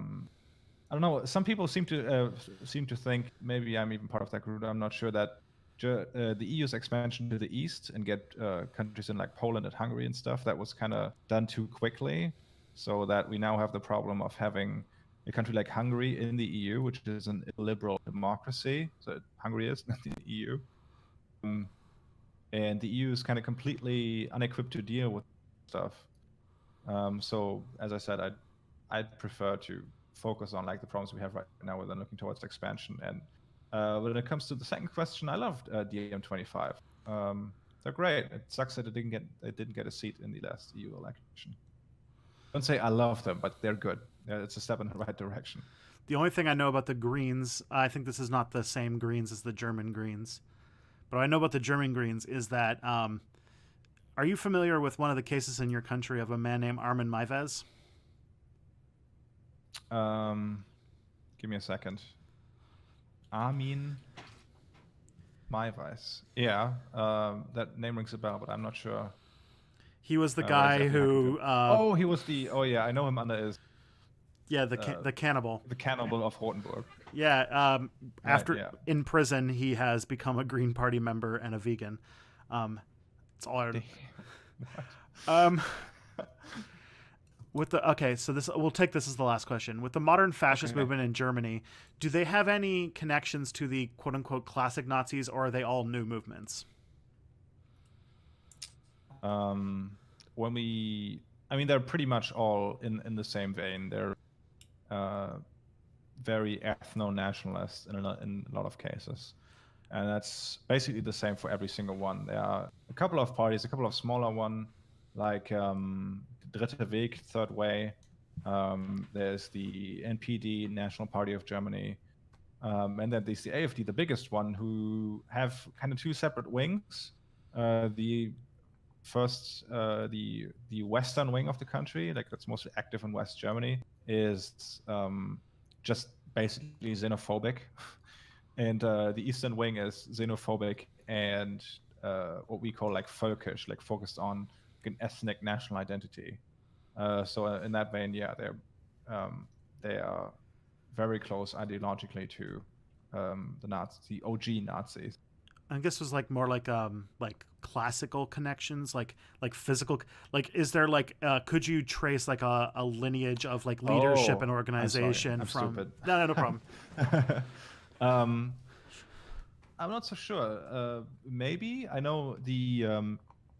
don't know. Some people seem to think, maybe I'm even part of that group, I'm not sure, that the EU's expansion to the east and get countries in like Poland and Hungary and stuff, that was kind of done too quickly, so that we now have the problem of having a country like Hungary in the EU, which is an illiberal democracy. So Hungary is not the EU. And the EU is kind of completely unequipped to deal with stuff. So as I said, I'd prefer to focus on like the problems we have right now, rather than looking towards expansion. And when it comes to the second question, I loved DiEM25. They're great. It sucks that it didn't get a seat in the last EU election. Don't say I love them, but they're good. It's a step in the right direction. The only thing I know about the Greens, I think this is not the same Greens as the German Greens, but what I know about the German Greens is that, are you familiar with one of the cases in your country of a man named Armin Maives? Give me a second. Armin Maives. Yeah, that name rings a bell, but I'm not sure. He was the guy who. He was the. Oh yeah, I know him under his. Yeah, the cannibal. The cannibal of Rotenburg. Yeah. After yeah. in prison, he has become a Green Party member and a vegan. That's all I know. So we'll take this as the last question. With the modern fascist movement in Germany, do they have any connections to the quote unquote classic Nazis, or are they all new movements? They're pretty much all in the same vein. They're very ethno-nationalist in a lot of cases. And that's basically the same for every single one. There are a couple of parties, a couple of smaller ones, like Dritte Weg, Third Way. There's the NPD, National Party of Germany. And then there's the AfD, the biggest one, who have kind of two separate wings. The first, the western wing of the country, like that's mostly active in West Germany, is just basically xenophobic. And the eastern wing is xenophobic and what we call like völkisch, like focused on an ethnic national identity. So in that vein, yeah, they are very close ideologically to the Nazis, the OG Nazis. I guess it was like more like classical connections, like physical. Like, is there like could you trace like a lineage of like leadership and organization I'm from? Stupid. No problem. I'm not so sure. Maybe I know the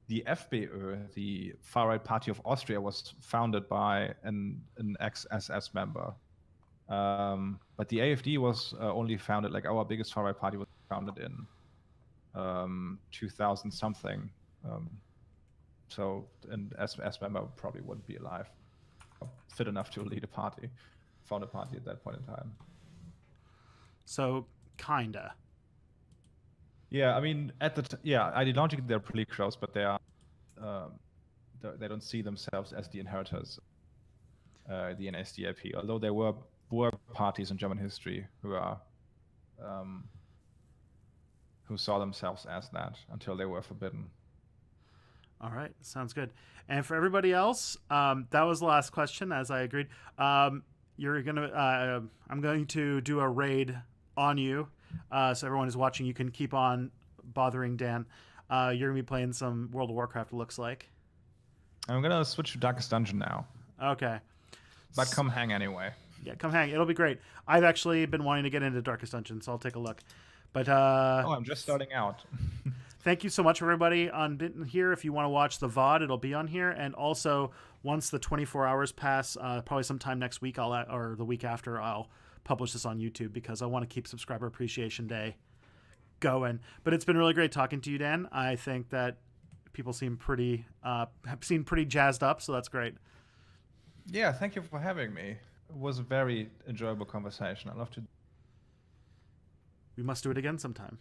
FPÖ, the far right party of Austria, was founded by an ex-SS member. But the AfD was only founded, like our biggest far right party was founded in 2000 something. So an SS member probably wouldn't be alive, fit enough to lead a party, found a party at that point in time. So kinda. Yeah, I mean, ideologically they're pretty close, but they are they don't see themselves as the inheritors, the NSDAP. Although there were parties in German history who saw themselves as that until they were forbidden. All right, sounds good. And for everybody else, that was the last question, as I agreed. I'm going to do a raid on you. So everyone who's watching, you can keep on bothering Dan. You're going to be playing some World of Warcraft, it looks like. I'm going to switch to Darkest Dungeon now. Okay. But come hang anyway. Yeah, come hang. It'll be great. I've actually been wanting to get into Darkest Dungeon, so I'll take a look. But I'm just starting out. Thank you so much, everybody, on here. If you want to watch the VOD, it'll be on here. And also, once the 24 hours pass, probably sometime next week or the week after, I'll publish this on YouTube because I want to keep Subscriber Appreciation Day going. But it's been really great talking to you, Dan. I think that people seem pretty jazzed up, so that's great. Yeah, thank you for having me. It was a very enjoyable conversation. I'd love to. We must do it again sometime.